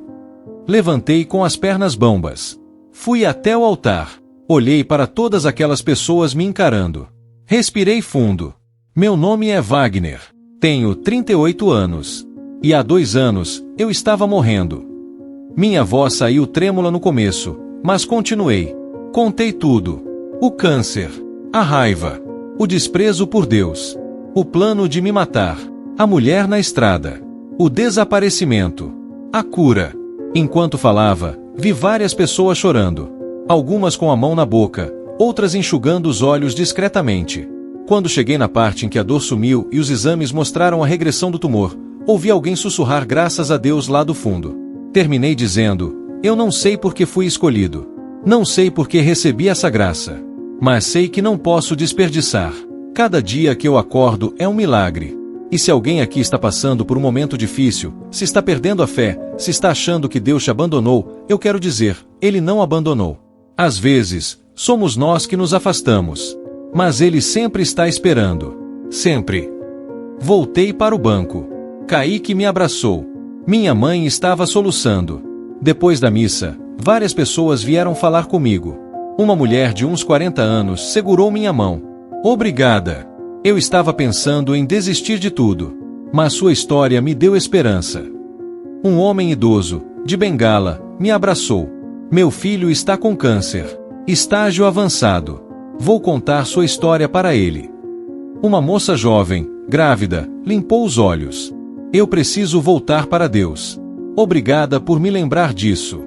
Levantei com as pernas bambas. Fui até o altar. Olhei para todas aquelas pessoas me encarando. Respirei fundo. Meu nome é Wagner. Tenho 38 anos. E há 2 anos, eu estava morrendo. Minha voz saiu trêmula no começo, mas continuei. Contei tudo. O câncer, a raiva, o desprezo por Deus, o plano de me matar, a mulher na estrada, o desaparecimento, a cura. Enquanto falava, vi várias pessoas chorando. Algumas com a mão na boca, outras enxugando os olhos discretamente. Quando cheguei na parte em que a dor sumiu e os exames mostraram a regressão do tumor, ouvi alguém sussurrar graças a Deus lá do fundo. Terminei dizendo, eu não sei por que fui escolhido. Não sei por que recebi essa graça. Mas sei que não posso desperdiçar. Cada dia que eu acordo é um milagre. E se alguém aqui está passando por um momento difícil, se está perdendo a fé, se está achando que Deus te abandonou, eu quero dizer, Ele não abandonou. Às vezes, somos nós que nos afastamos. Mas Ele sempre está esperando. Sempre. Voltei para o banco. Kaique me abraçou. Minha mãe estava soluçando. Depois da missa, várias pessoas vieram falar comigo. Uma mulher de uns 40 anos segurou minha mão. Obrigada. Eu estava pensando em desistir de tudo. Mas sua história me deu esperança. Um homem idoso, de bengala, me abraçou. Meu filho está com câncer. Estágio avançado. Vou contar sua história para ele. Uma moça jovem, grávida, limpou os olhos. Eu preciso voltar para Deus. Obrigada por me lembrar disso.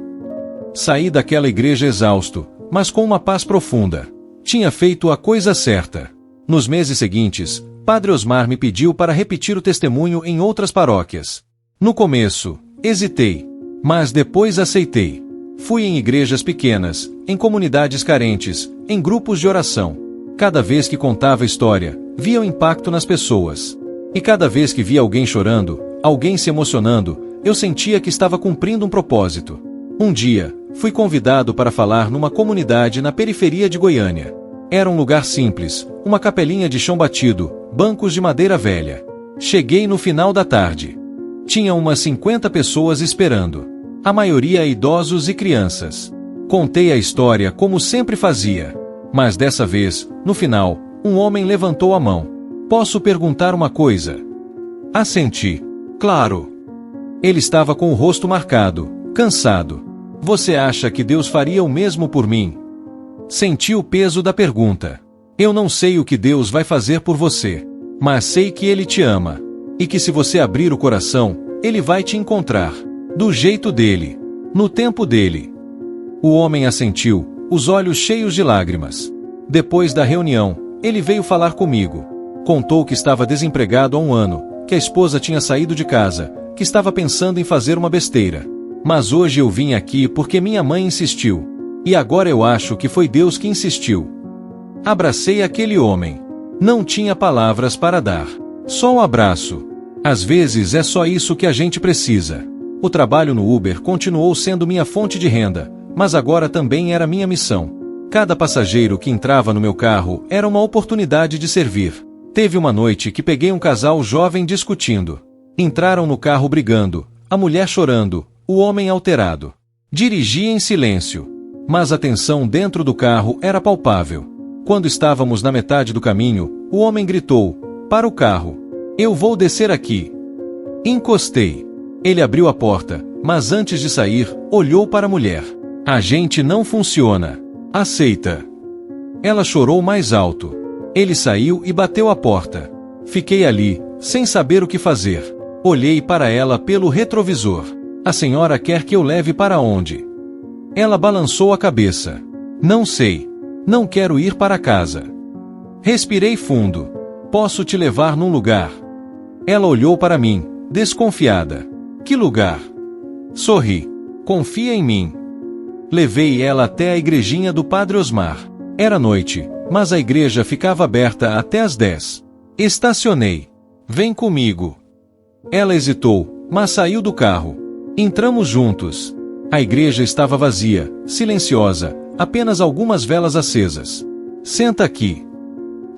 Saí daquela igreja exausto, mas com uma paz profunda. Tinha feito a coisa certa. Nos meses seguintes, Padre Osmar me pediu para repetir o testemunho em outras paróquias. No começo, hesitei, mas depois aceitei. Fui em igrejas pequenas, em comunidades carentes, em grupos de oração. Cada vez que contava a história, via o impacto nas pessoas. E cada vez que via alguém chorando, alguém se emocionando, eu sentia que estava cumprindo um propósito. Um dia, fui convidado para falar numa comunidade na periferia de Goiânia. Era um lugar simples, uma capelinha de chão batido, bancos de madeira velha. Cheguei no final da tarde. Tinha umas 50 pessoas esperando. A maioria idosos e crianças. Contei a história como sempre fazia. Mas dessa vez, no final, um homem levantou a mão. Posso perguntar uma coisa? Assenti. Claro. Ele estava com o rosto marcado, cansado. Você acha que Deus faria o mesmo por mim? Senti o peso da pergunta. Eu não sei o que Deus vai fazer por você, mas sei que Ele te ama. E que se você abrir o coração, Ele vai te encontrar. Do jeito dele. No tempo dele. O homem assentiu, os olhos cheios de lágrimas. Depois da reunião, ele veio falar comigo. Contou que estava desempregado há 1 ano, que a esposa tinha saído de casa, que estava pensando em fazer uma besteira. Mas hoje eu vim aqui porque minha mãe insistiu. E agora eu acho que foi Deus que insistiu. Abracei aquele homem. Não tinha palavras para dar. Só um abraço. Às vezes é só isso que a gente precisa. O trabalho no Uber continuou sendo minha fonte de renda, mas agora também era minha missão. Cada passageiro que entrava no meu carro era uma oportunidade de servir. Teve uma noite que peguei um casal jovem discutindo. Entraram no carro brigando, a mulher chorando, o homem alterado. Dirigi em silêncio. Mas a tensão dentro do carro era palpável. Quando estávamos na metade do caminho, o homem gritou, para o carro. Eu vou descer aqui. Encostei. Ele abriu a porta, mas antes de sair, olhou para a mulher. A gente não funciona. Aceita. Ela chorou mais alto. Ele saiu e bateu a porta. Fiquei ali, sem saber o que fazer. Olhei para ela pelo retrovisor. A senhora quer que eu leve para onde? Ela balançou a cabeça. Não sei. Não quero ir para casa. Respirei fundo. Posso te levar num lugar? Ela olhou para mim, desconfiada. Que lugar? Sorri. Confia em mim. Levei ela até a igrejinha do Padre Osmar. Era noite, mas a igreja ficava aberta até às 10. Estacionei. Vem comigo. Ela hesitou, mas saiu do carro. Entramos juntos. A igreja estava vazia, silenciosa, apenas algumas velas acesas. Senta aqui.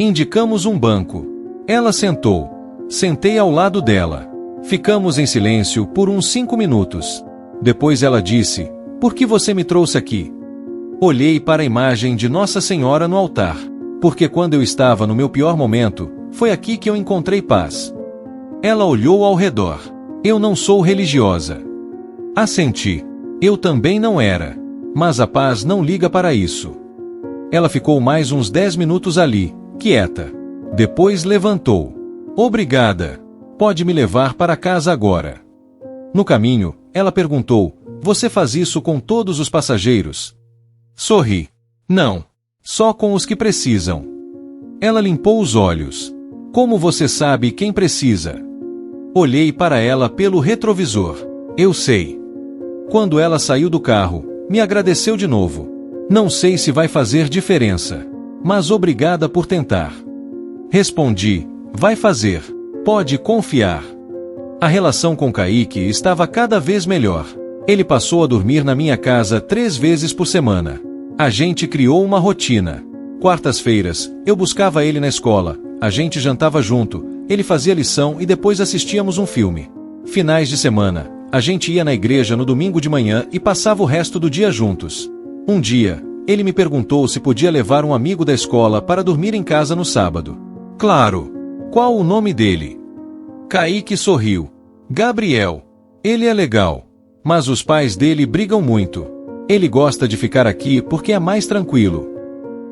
Indicamos um banco. Ela sentou. Sentei ao lado dela. Ficamos em silêncio por uns 5 minutos. Depois ela disse: "Por que você me trouxe aqui?" Olhei para a imagem de Nossa Senhora no altar, porque quando eu estava no meu pior momento, foi aqui que eu encontrei paz. Ela olhou ao redor. Eu não sou religiosa. Assenti. Eu também não era. Mas a paz não liga para isso. Ela ficou mais uns 10 minutos ali, quieta. Depois levantou. Obrigada. Pode me levar para casa agora. No caminho, ela perguntou: "Você faz isso com todos os passageiros?" Sorri. Não. Só com os que precisam. Ela limpou os olhos. Como você sabe quem precisa? Olhei para ela pelo retrovisor. Eu sei. Quando ela saiu do carro, me agradeceu de novo. Não sei se vai fazer diferença, mas obrigada por tentar. Respondi: vai fazer. Pode confiar. A relação com Kaique estava cada vez melhor. Ele passou a dormir na minha casa 3 vezes por semana. A gente criou uma rotina. Quartas-feiras, eu buscava ele na escola, a gente jantava junto, ele fazia lição e depois assistíamos um filme. Finais de semana, a gente ia na igreja no domingo de manhã e passava o resto do dia juntos. Um dia, ele me perguntou se podia levar um amigo da escola para dormir em casa no sábado. Claro! Qual o nome dele? Kaique sorriu. Gabriel. Ele é legal. Mas os pais dele brigam muito. Ele gosta de ficar aqui porque é mais tranquilo.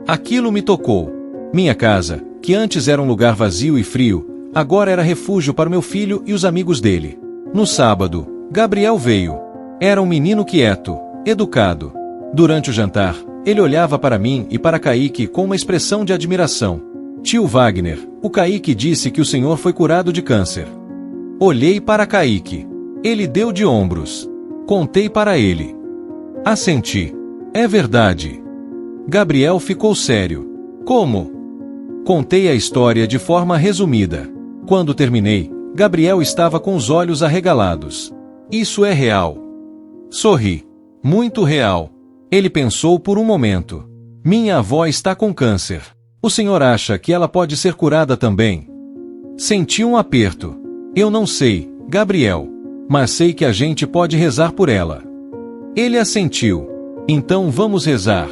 Aquilo me tocou. Minha casa, que antes era um lugar vazio e frio, agora era refúgio para meu filho e os amigos dele. No sábado, Gabriel veio. Era um menino quieto, educado. Durante o jantar, ele olhava para mim e para Kaique com uma expressão de admiração. Tio Wagner, o Kaique disse que o senhor foi curado de câncer. Olhei para Kaique. Ele deu de ombros. Contei para ele. Assenti. É verdade. Gabriel ficou sério. Como? Contei a história de forma resumida. Quando terminei, Gabriel estava com os olhos arregalados. Isso é real. Sorri. Muito real. Ele pensou por um momento. Minha avó está com câncer. O senhor acha que ela pode ser curada também? Senti um aperto. Eu não sei, Gabriel. Mas sei que a gente pode rezar por ela. Ele assentiu. Então vamos rezar.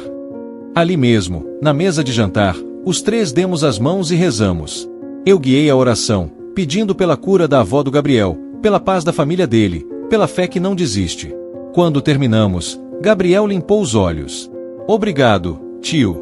Ali mesmo, na mesa de jantar, os 3 demos as mãos e rezamos. Eu guiei a oração, pedindo pela cura da avó do Gabriel, pela paz da família dele, pela fé que não desiste. Quando terminamos, Gabriel limpou os olhos. Obrigado, tio.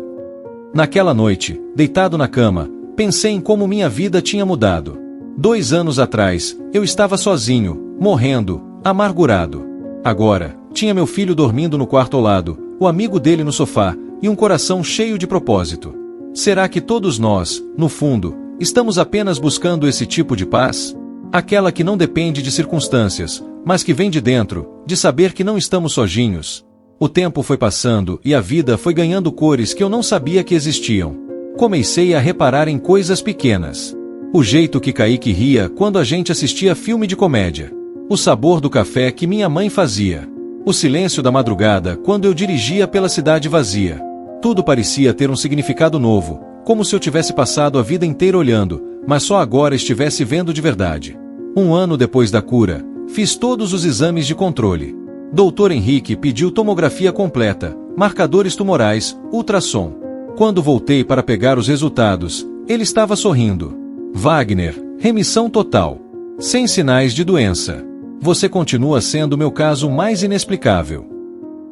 Naquela noite, deitado na cama, pensei em como minha vida tinha mudado. 2 anos atrás, eu estava sozinho, morrendo, amargurado. Agora, tinha meu filho dormindo no quarto ao lado, o amigo dele no sofá, e um coração cheio de propósito. Será que todos nós, no fundo, estamos apenas buscando esse tipo de paz? Aquela que não depende de circunstâncias, mas que vem de dentro, de saber que não estamos sozinhos. O tempo foi passando e a vida foi ganhando cores que eu não sabia que existiam. Comecei a reparar em coisas pequenas. O jeito que Kaique ria quando a gente assistia filme de comédia. O sabor do café que minha mãe fazia. O silêncio da madrugada quando eu dirigia pela cidade vazia. Tudo parecia ter um significado novo, como se eu tivesse passado a vida inteira olhando, mas só agora estivesse vendo de verdade. 1 ano depois da cura, fiz todos os exames de controle. Dr. Henrique pediu tomografia completa, marcadores tumorais, ultrassom. Quando voltei para pegar os resultados, ele estava sorrindo. Wagner, remissão total. Sem sinais de doença. Você continua sendo meu caso mais inexplicável.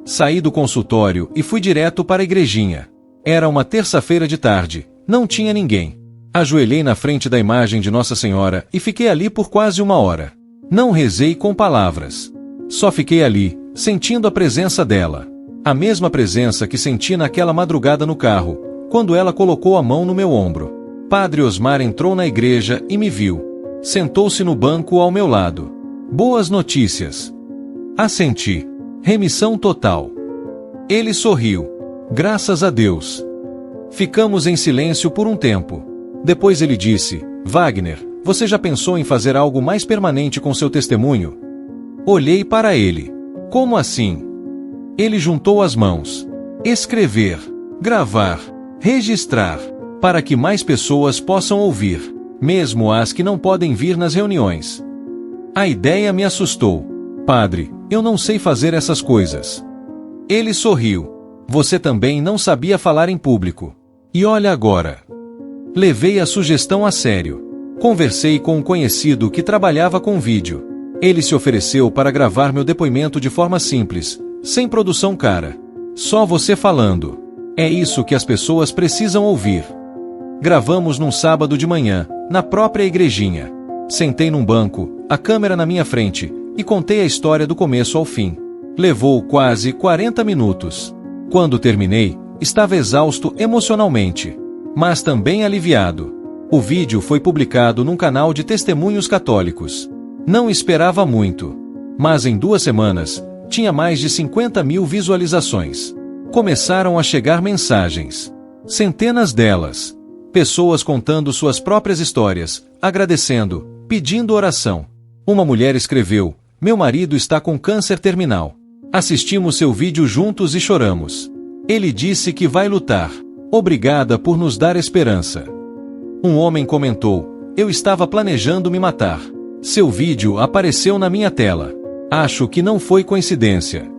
Saí do consultório e fui direto para a igrejinha. Era uma terça-feira de tarde, não tinha ninguém. Ajoelhei na frente da imagem de Nossa Senhora e fiquei ali por quase 1 hora. Não rezei com palavras. Só fiquei ali, sentindo a presença dela. A mesma presença que senti naquela madrugada no carro, quando ela colocou a mão no meu ombro. Padre Osmar entrou na igreja e me viu. Sentou-se no banco ao meu lado. Boas notícias. Assenti. Remissão total. Ele sorriu. Graças a Deus. Ficamos em silêncio por um tempo. Depois ele disse: Wagner, você já pensou em fazer algo mais permanente com seu testemunho? Olhei para ele. Como assim? Ele juntou as mãos. Escrever, gravar, registrar, para que mais pessoas possam ouvir, mesmo as que não podem vir nas reuniões. A ideia me assustou. Padre, eu não sei fazer essas coisas. Ele sorriu. Você também não sabia falar em público. E olha agora. Levei a sugestão a sério. Conversei com um conhecido que trabalhava com vídeo. Ele se ofereceu para gravar meu depoimento de forma simples, sem produção cara. Só você falando. É isso que as pessoas precisam ouvir. Gravamos num sábado de manhã, na própria igrejinha. Sentei num banco, a câmera na minha frente, e contei a história do começo ao fim. Levou quase 40 minutos. Quando terminei, estava exausto emocionalmente, mas também aliviado. O vídeo foi publicado num canal de testemunhos católicos. Não esperava muito, mas em 2 semanas, tinha mais de 50.000 visualizações. Começaram a chegar mensagens. Centenas delas. Pessoas contando suas próprias histórias, agradecendo, pedindo oração. Uma mulher escreveu: meu marido está com câncer terminal. Assistimos seu vídeo juntos e choramos. Ele disse que vai lutar. Obrigada por nos dar esperança. Um homem comentou: eu estava planejando me matar. Seu vídeo apareceu na minha tela. Acho que não foi coincidência.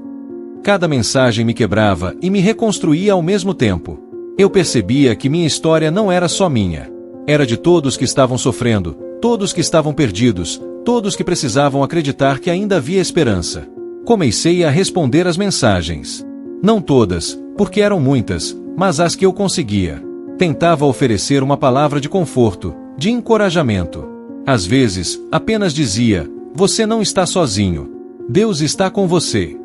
Cada mensagem me quebrava e me reconstruía ao mesmo tempo. Eu percebia que minha história não era só minha. Era de todos que estavam sofrendo, todos que estavam perdidos, todos que precisavam acreditar que ainda havia esperança. Comecei a responder as mensagens. Não todas, porque eram muitas, mas as que eu conseguia. Tentava oferecer uma palavra de conforto, de encorajamento. Às vezes, apenas dizia: você não está sozinho. Deus está com você.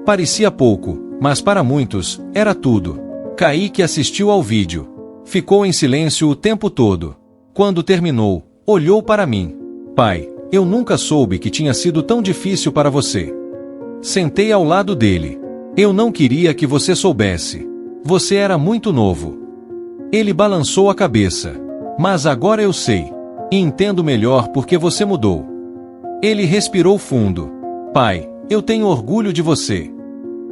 Parecia pouco, mas para muitos, era tudo. Kaique assistiu ao vídeo. Ficou em silêncio o tempo todo. Quando terminou, olhou para mim. Pai, eu nunca soube que tinha sido tão difícil para você. Sentei ao lado dele. Eu não queria que você soubesse. Você era muito novo. Ele balançou a cabeça. Mas agora eu sei. E entendo melhor porque você mudou. Ele respirou fundo. Pai, eu tenho orgulho de você.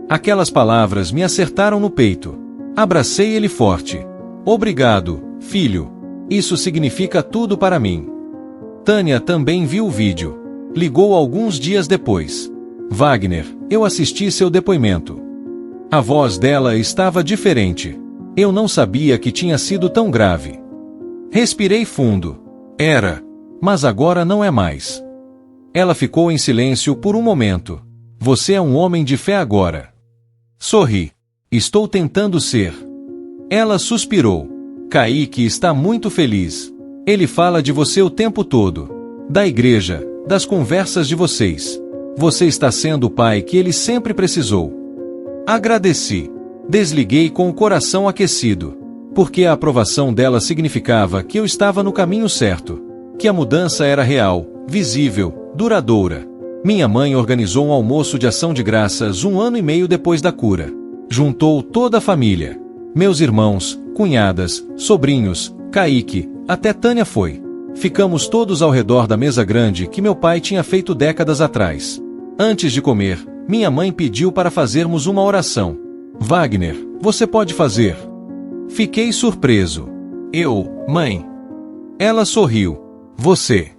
Aquelas palavras me acertaram no peito. Abracei ele forte. Obrigado, filho. Isso significa tudo para mim. Tânia também viu o vídeo. Ligou alguns dias depois. Wagner, eu assisti seu depoimento. A voz dela estava diferente. Eu não sabia que tinha sido tão grave. Respirei fundo. Era. Mas agora não é mais. Ela ficou em silêncio por um momento. Você é um homem de fé agora. Sorri. Estou tentando ser. Ela suspirou. Kaique está muito feliz. Ele fala de você o tempo todo. Da igreja, das conversas de vocês. Você está sendo o pai que ele sempre precisou. Agradeci. Desliguei com o coração aquecido. Porque a aprovação dela significava que eu estava no caminho certo. Que a mudança era real, visível, duradoura. Minha mãe organizou um almoço de ação de graças 1 ano e meio depois da cura. Juntou toda a família. Meus irmãos, cunhadas, sobrinhos, Kaique, até Tânia foi. Ficamos todos ao redor da mesa grande que meu pai tinha feito décadas atrás. Antes de comer, minha mãe pediu para fazermos uma oração. Wagner, você pode fazer? Fiquei surpreso. Eu, mãe. Ela sorriu. Você.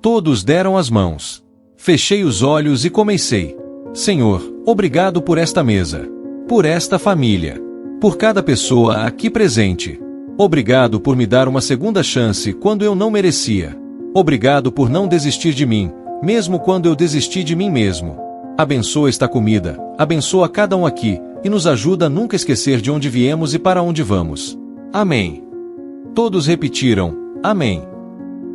Todos deram as mãos. Fechei os olhos e comecei. Senhor, obrigado por esta mesa. Por esta família. Por cada pessoa aqui presente. Obrigado por me dar uma segunda chance quando eu não merecia. Obrigado por não desistir de mim, mesmo quando eu desisti de mim mesmo. Abençoa esta comida, abençoa cada um aqui, e nos ajuda a nunca esquecer de onde viemos e para onde vamos. Amém. Todos repetiram, amém.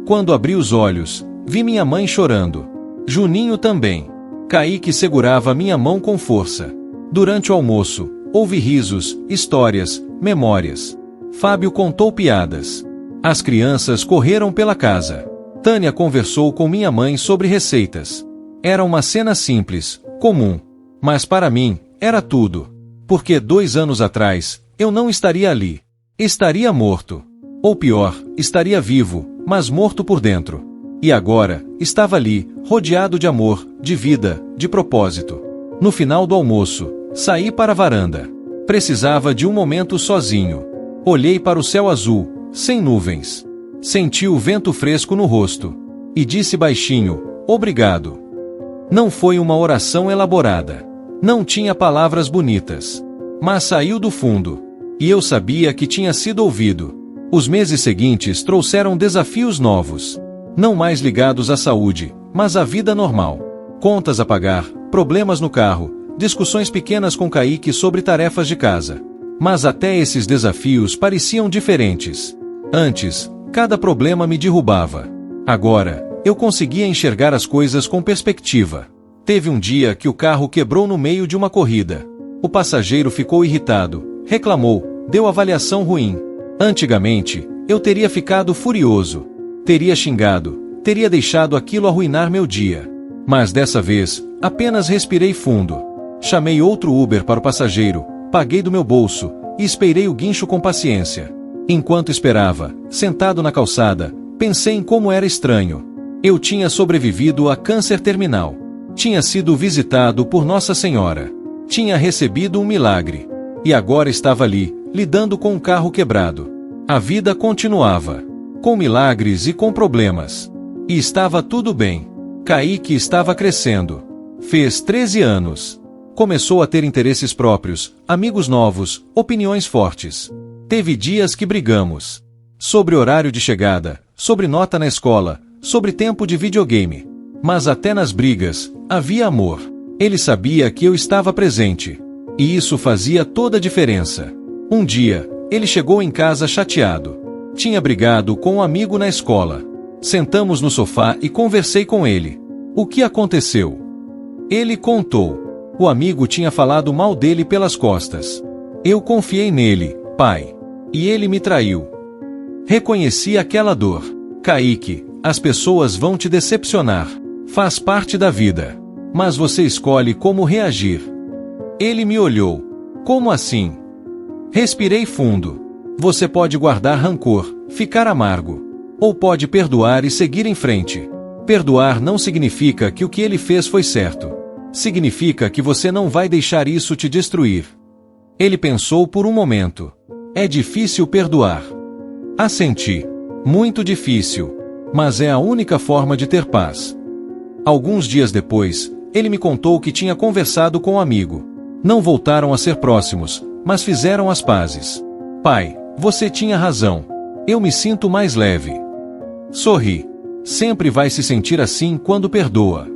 Quando abri os olhos, vi minha mãe chorando. Juninho também. Kaique segurava minha mão com força. Durante o almoço, houve risos, histórias, memórias. Fábio contou piadas. As crianças correram pela casa. Tânia conversou com minha mãe sobre receitas. Era uma cena simples, comum. Mas para mim, era tudo. Porque 2 anos atrás, eu não estaria ali. Estaria morto. Ou pior, estaria vivo, mas morto por dentro. E agora, estava ali, rodeado de amor, de vida, de propósito. No final do almoço, saí para a varanda. Precisava de um momento sozinho. Olhei para o céu azul, sem nuvens. Senti o vento fresco no rosto. E disse baixinho, obrigado. Não foi uma oração elaborada. Não tinha palavras bonitas. Mas saiu do fundo. E eu sabia que tinha sido ouvido. Os meses seguintes trouxeram desafios novos. Não mais ligados à saúde, mas à vida normal. Contas a pagar, problemas no carro, discussões pequenas com Kaique sobre tarefas de casa. Mas até esses desafios pareciam diferentes. Antes, cada problema me derrubava. Agora, eu conseguia enxergar as coisas com perspectiva. Teve um dia que o carro quebrou no meio de uma corrida. O passageiro ficou irritado, reclamou, deu avaliação ruim. Antigamente, eu teria ficado furioso. Teria xingado, teria deixado aquilo arruinar meu dia. Mas dessa vez, apenas respirei fundo. Chamei outro Uber para o passageiro, paguei do meu bolso e esperei o guincho com paciência. Enquanto esperava, sentado na calçada, pensei em como era estranho. Eu tinha sobrevivido a câncer terminal. Tinha sido visitado por Nossa Senhora. Tinha recebido um milagre. E agora estava ali, lidando com um carro quebrado. A vida continuava. Com milagres e com problemas. E estava tudo bem. Kaique estava crescendo. Fez 13 anos. Começou a ter interesses próprios, amigos novos, opiniões fortes. Teve dias que brigamos. Sobre horário de chegada, sobre nota na escola, sobre tempo de videogame. Mas até nas brigas, havia amor. Ele sabia que eu estava presente. E isso fazia toda a diferença. Um dia, ele chegou em casa chateado. Tinha brigado com um amigo na escola. Sentamos no sofá e conversei com ele. O que aconteceu? Ele contou. O amigo tinha falado mal dele pelas costas. Eu confiei nele, pai. E ele me traiu. Reconheci aquela dor. Kaique, as pessoas vão te decepcionar. Faz parte da vida. Mas você escolhe como reagir. Ele me olhou. Como assim? Respirei fundo. Você pode guardar rancor, ficar amargo. Ou pode perdoar e seguir em frente. Perdoar não significa que o que ele fez foi certo. Significa que você não vai deixar isso te destruir. Ele pensou por um momento. É difícil perdoar. Assenti. Muito difícil. Mas é a única forma de ter paz. Alguns dias depois, ele me contou que tinha conversado com um amigo. Não voltaram a ser próximos, mas fizeram as pazes. Pai, você tinha razão. Eu me sinto mais leve. Sorri. Sempre vai se sentir assim quando perdoa.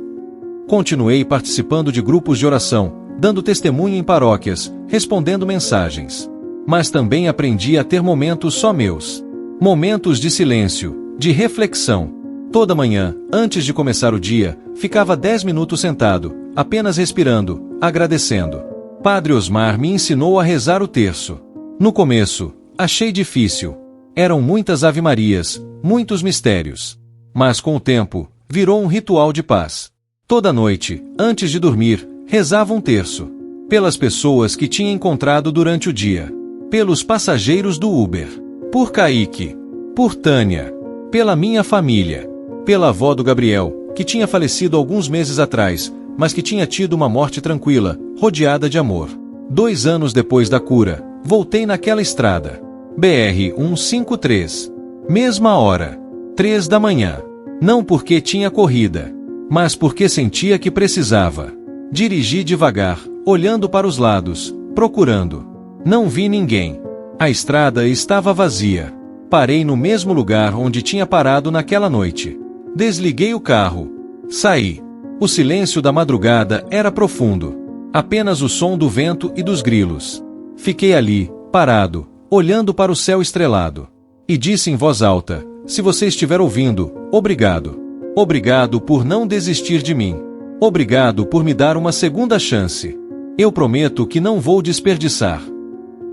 Continuei participando de grupos de oração, dando testemunho em paróquias, respondendo mensagens. Mas também aprendi a ter momentos só meus. Momentos de silêncio, de reflexão. Toda manhã, antes de começar o dia, ficava 10 minutos sentado, apenas respirando, agradecendo. Padre Osmar me ensinou a rezar o terço. No começo, achei difícil. Eram muitas ave-marias, muitos mistérios. Mas com o tempo, virou um ritual de paz. Toda noite, antes de dormir, rezava um terço. Pelas pessoas que tinha encontrado durante o dia. Pelos passageiros do Uber. Por Kaique. Por Tânia. Pela minha família. Pela avó do Gabriel, que tinha falecido alguns meses atrás, mas que tinha tido uma morte tranquila, rodeada de amor. 2 anos depois da cura, voltei naquela estrada. BR-153. Mesma hora. 3 da manhã. Não porque tinha corrida, mas porque sentia que precisava. Dirigi devagar, olhando para os lados, procurando. Não vi ninguém. A estrada estava vazia. Parei no mesmo lugar onde tinha parado naquela noite. Desliguei o carro. Saí. O silêncio da madrugada era profundo. Apenas o som do vento e dos grilos. Fiquei ali, parado, olhando para o céu estrelado. E disse em voz alta: se você estiver ouvindo, obrigado. Obrigado por não desistir de mim. Obrigado por me dar uma segunda chance. Eu prometo que não vou desperdiçar.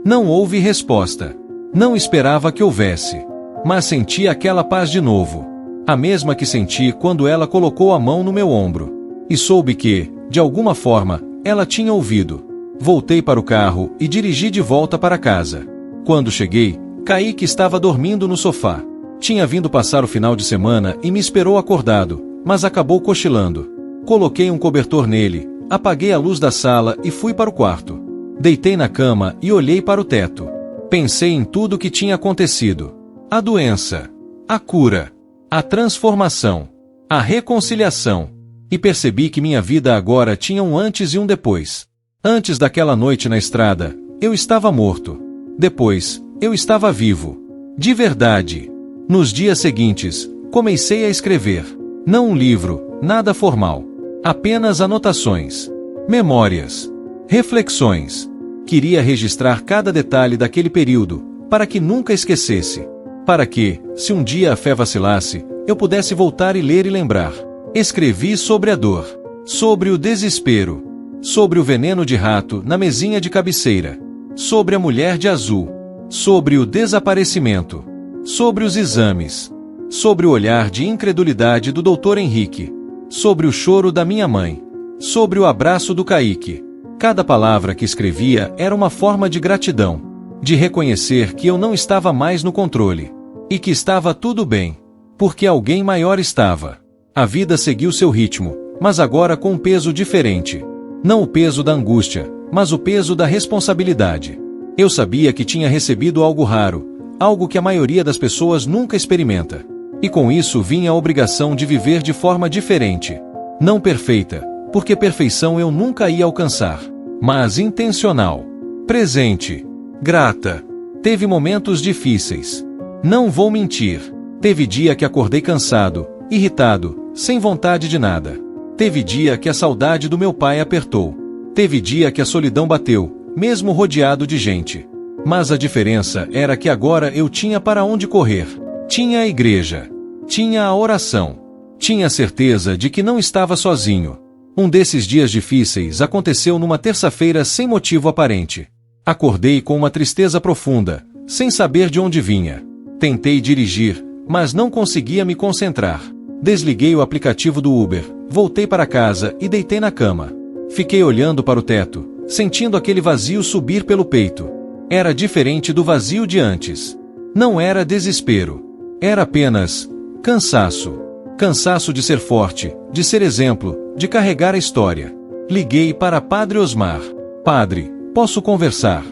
Não houve resposta. Não esperava que houvesse. Mas senti aquela paz de novo. A mesma que senti quando ela colocou a mão no meu ombro. E soube que, de alguma forma, ela tinha ouvido. Voltei para o carro e dirigi de volta para casa. Quando cheguei, Kaique estava dormindo no sofá. Tinha vindo passar o final de semana e me esperou acordado, mas acabou cochilando. Coloquei um cobertor nele, apaguei a luz da sala e fui para o quarto. Deitei na cama e olhei para o teto. Pensei em tudo o que tinha acontecido. A doença, a cura, a transformação, a reconciliação. E percebi que minha vida agora tinha um antes e um depois. Antes daquela noite na estrada, eu estava morto. Depois, eu estava vivo. De verdade. Nos dias seguintes, comecei a escrever. Não um livro, nada formal. Apenas anotações, memórias, reflexões. Queria registrar cada detalhe daquele período, para que nunca esquecesse. Para que, se um dia a fé vacilasse, eu pudesse voltar e ler e lembrar. Escrevi sobre a dor, sobre o desespero, sobre o veneno de rato na mesinha de cabeceira, sobre a mulher de azul, sobre o desaparecimento, sobre os exames, sobre o olhar de incredulidade do Dr. Henrique, sobre o choro da minha mãe, sobre o abraço do Kaique. Cada palavra que escrevia era uma forma de gratidão, de reconhecer que eu não estava mais no controle, e que estava tudo bem, porque alguém maior estava. A vida seguiu seu ritmo, mas agora com um peso diferente. Não o peso da angústia, mas o peso da responsabilidade. Eu sabia que tinha recebido algo raro, algo que a maioria das pessoas nunca experimenta. E com isso vinha a obrigação de viver de forma diferente. Não perfeita, porque perfeição eu nunca ia alcançar, mas intencional. Presente. Grata. Teve momentos difíceis. Não vou mentir. Teve dia que acordei cansado, irritado, sem vontade de nada. Teve dia que a saudade do meu pai apertou. Teve dia que a solidão bateu, mesmo rodeado de gente. Mas a diferença era que agora eu tinha para onde correr. Tinha a igreja. Tinha a oração. Tinha a certeza de que não estava sozinho. Um desses dias difíceis aconteceu numa terça-feira sem motivo aparente. Acordei com uma tristeza profunda, sem saber de onde vinha. Tentei dirigir, mas não conseguia me concentrar. Desliguei o aplicativo do Uber, voltei para casa e deitei na cama. Fiquei olhando para o teto, sentindo aquele vazio subir pelo peito. Era diferente do vazio de antes. Não era desespero. Era apenas cansaço. Cansaço de ser forte, de ser exemplo, de carregar a história. Liguei para Padre Osmar. Padre, posso conversar?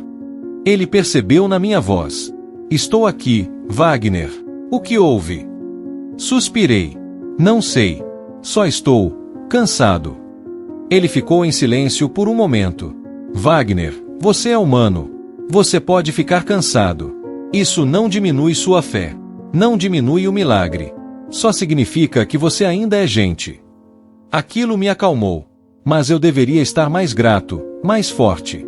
Ele percebeu na minha voz. Estou aqui, Wagner. O que houve? Suspirei. Não sei. Só estou cansado. Ele ficou em silêncio por um momento. Wagner, você é humano. Você pode ficar cansado. Isso não diminui sua fé. Não diminui o milagre. Só significa que você ainda é gente. Aquilo me acalmou. Mas eu deveria estar mais grato, mais forte.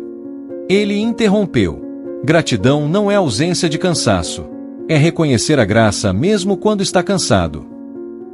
Ele interrompeu. Gratidão não é ausência de cansaço. É reconhecer a graça mesmo quando está cansado.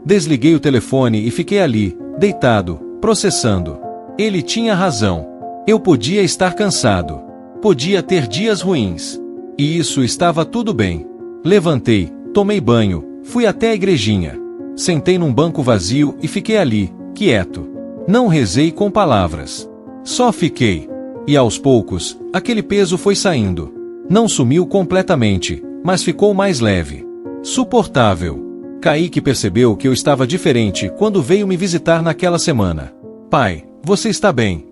Desliguei o telefone e fiquei ali, deitado, processando. Ele tinha razão. Eu podia estar cansado. Podia ter dias ruins. E isso estava tudo bem. Levantei, tomei banho, fui até a igrejinha. Sentei num banco vazio e fiquei ali, quieto. Não rezei com palavras. Só fiquei. E aos poucos, aquele peso foi saindo. Não sumiu completamente, mas ficou mais leve. Suportável. Kaique percebeu que eu estava diferente quando veio me visitar naquela semana. Pai, você está bem?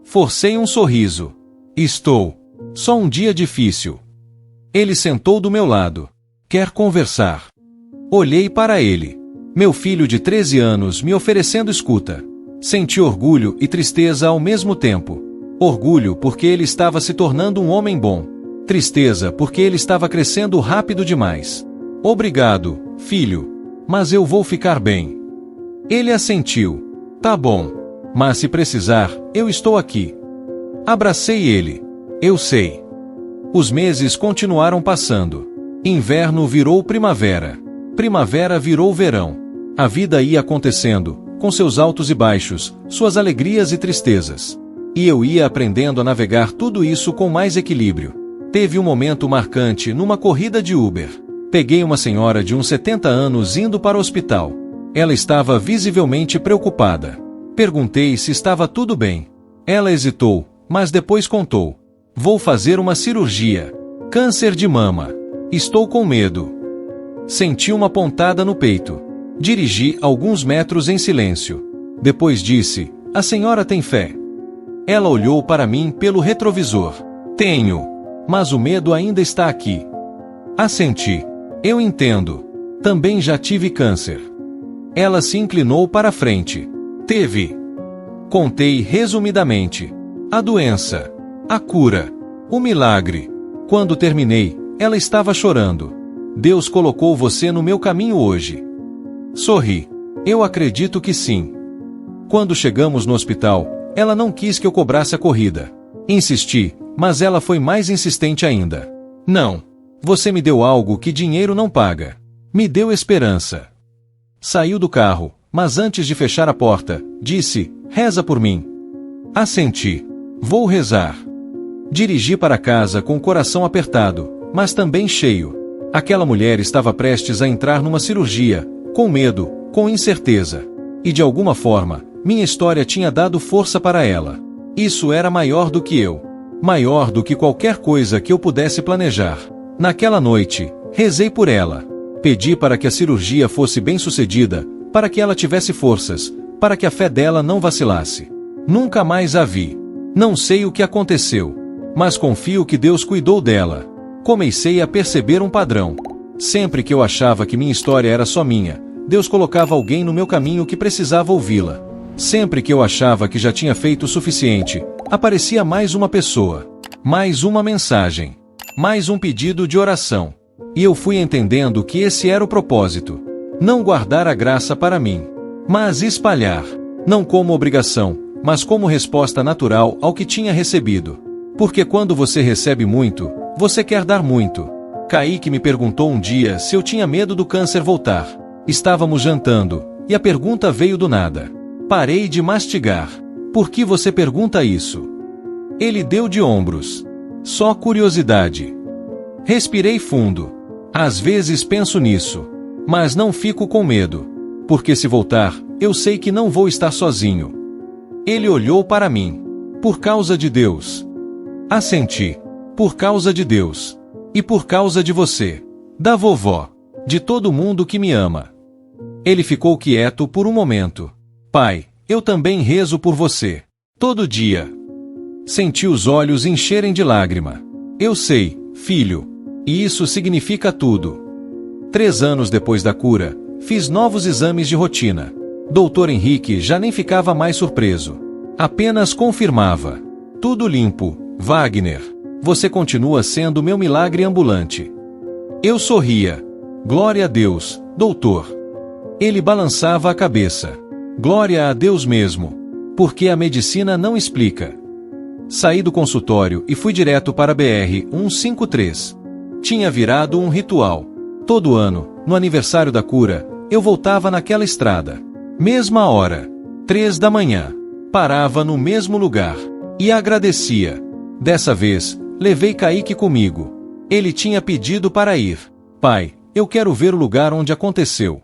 Forcei um sorriso. Estou. Só um dia difícil. Ele sentou do meu lado. Quer conversar? Olhei para ele. Meu filho de 13 anos me oferecendo escuta. Senti orgulho e tristeza ao mesmo tempo. Orgulho porque ele estava se tornando um homem bom. Tristeza porque ele estava crescendo rápido demais. Obrigado, filho. Mas eu vou ficar bem. Ele assentiu. Tá bom. Mas se precisar, eu estou aqui. Abracei ele. Eu sei. Os meses continuaram passando. Inverno virou primavera. Primavera virou verão. A vida ia acontecendo, com seus altos e baixos, suas alegrias e tristezas. E eu ia aprendendo a navegar tudo isso com mais equilíbrio. Teve um momento marcante numa corrida de Uber. Peguei uma senhora de uns 70 anos indo para o hospital. Ela estava visivelmente preocupada. Perguntei se estava tudo bem. Ela hesitou, mas depois contou. Vou fazer uma cirurgia. Câncer de mama. Estou com medo. Senti uma pontada no peito. Dirigi alguns metros em silêncio. Depois disse, a senhora tem fé? Ela olhou para mim pelo retrovisor. Tenho. Mas o medo ainda está aqui. Assenti. Eu entendo. Também já tive câncer. Ela se inclinou para a frente. Teve. Contei resumidamente. A doença. A cura. O milagre. Quando terminei, ela estava chorando. Deus colocou você no meu caminho hoje. Sorri. Eu acredito que sim. Quando chegamos no hospital, ela não quis que eu cobrasse a corrida. Insisti, mas ela foi mais insistente ainda. Não. Você me deu algo que dinheiro não paga. Me deu esperança. Saiu do carro, mas antes de fechar a porta, disse, reza por mim. Assenti. Vou rezar. Dirigi para casa com o coração apertado, mas também cheio. Aquela mulher estava prestes a entrar numa cirurgia, com medo, com incerteza. E de alguma forma, minha história tinha dado força para ela. Isso era maior do que eu. Maior do que qualquer coisa que eu pudesse planejar. Naquela noite, rezei por ela. Pedi para que a cirurgia fosse bem-sucedida, para que ela tivesse forças, para que a fé dela não vacilasse. Nunca mais a vi. Não sei o que aconteceu, mas confio que Deus cuidou dela. Comecei a perceber um padrão. Sempre que eu achava que minha história era só minha, Deus colocava alguém no meu caminho que precisava ouvi-la. Sempre que eu achava que já tinha feito o suficiente, aparecia mais uma pessoa, mais uma mensagem, mais um pedido de oração. E eu fui entendendo que esse era o propósito. Não guardar a graça para mim, mas espalhar. Não como obrigação, mas como resposta natural ao que tinha recebido. Porque quando você recebe muito, você quer dar muito. Kaique me perguntou um dia se eu tinha medo do câncer voltar. Estávamos jantando, e a pergunta veio do nada. Parei de mastigar. Por que você pergunta isso? Ele deu de ombros. Só curiosidade. Respirei fundo. Às vezes penso nisso, mas não fico com medo, porque se voltar, eu sei que não vou estar sozinho. Ele olhou para mim. Por causa de Deus. Assenti. Por causa de Deus. E por causa de você. Da vovó. De todo mundo que me ama. Ele ficou quieto por um momento. Pai, eu também rezo por você. Todo dia. Senti os olhos encherem de lágrima. Eu sei, filho. E isso significa tudo. 3 anos depois da cura, fiz novos exames de rotina. Dr. Henrique já nem ficava mais surpreso. Apenas confirmava. Tudo limpo, Wagner. Você continua sendo meu milagre ambulante. Eu sorria. Glória a Deus, doutor. Ele balançava a cabeça. Glória a Deus mesmo. Porque a medicina não explica. Saí do consultório e fui direto para a BR-153. Tinha virado um ritual. Todo ano, no aniversário da cura, eu voltava naquela estrada. Mesma hora. 3 da manhã. Parava no mesmo lugar. E agradecia. Dessa vez, levei Kaique comigo. Ele tinha pedido para ir. Pai, eu quero ver o lugar onde aconteceu.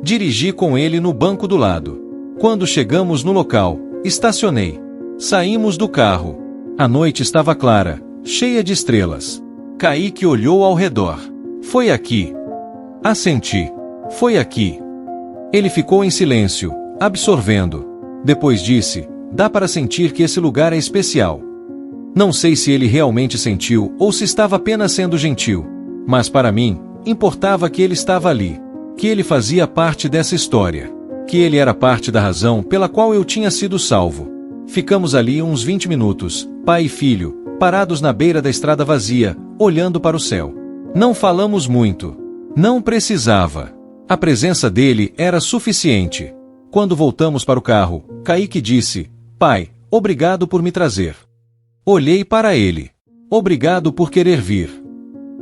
Dirigi com ele no banco do lado. Quando chegamos no local, estacionei. Saímos do carro. A noite estava clara, cheia de estrelas. Kaique olhou ao redor. Foi aqui. Assenti. Foi aqui. Ele ficou em silêncio, absorvendo. Depois disse, dá para sentir que esse lugar é especial. Não sei se ele realmente sentiu ou se estava apenas sendo gentil. Mas para mim, importava que ele estava ali. Que ele fazia parte dessa história. Que ele era parte da razão pela qual eu tinha sido salvo. Ficamos ali uns 20 minutos, pai e filho, parados na beira da estrada vazia, olhando para o céu. Não falamos muito. Não precisava. A presença dele era suficiente. Quando voltamos para o carro, Kaique disse, pai, obrigado por me trazer. Olhei para ele. Obrigado por querer vir.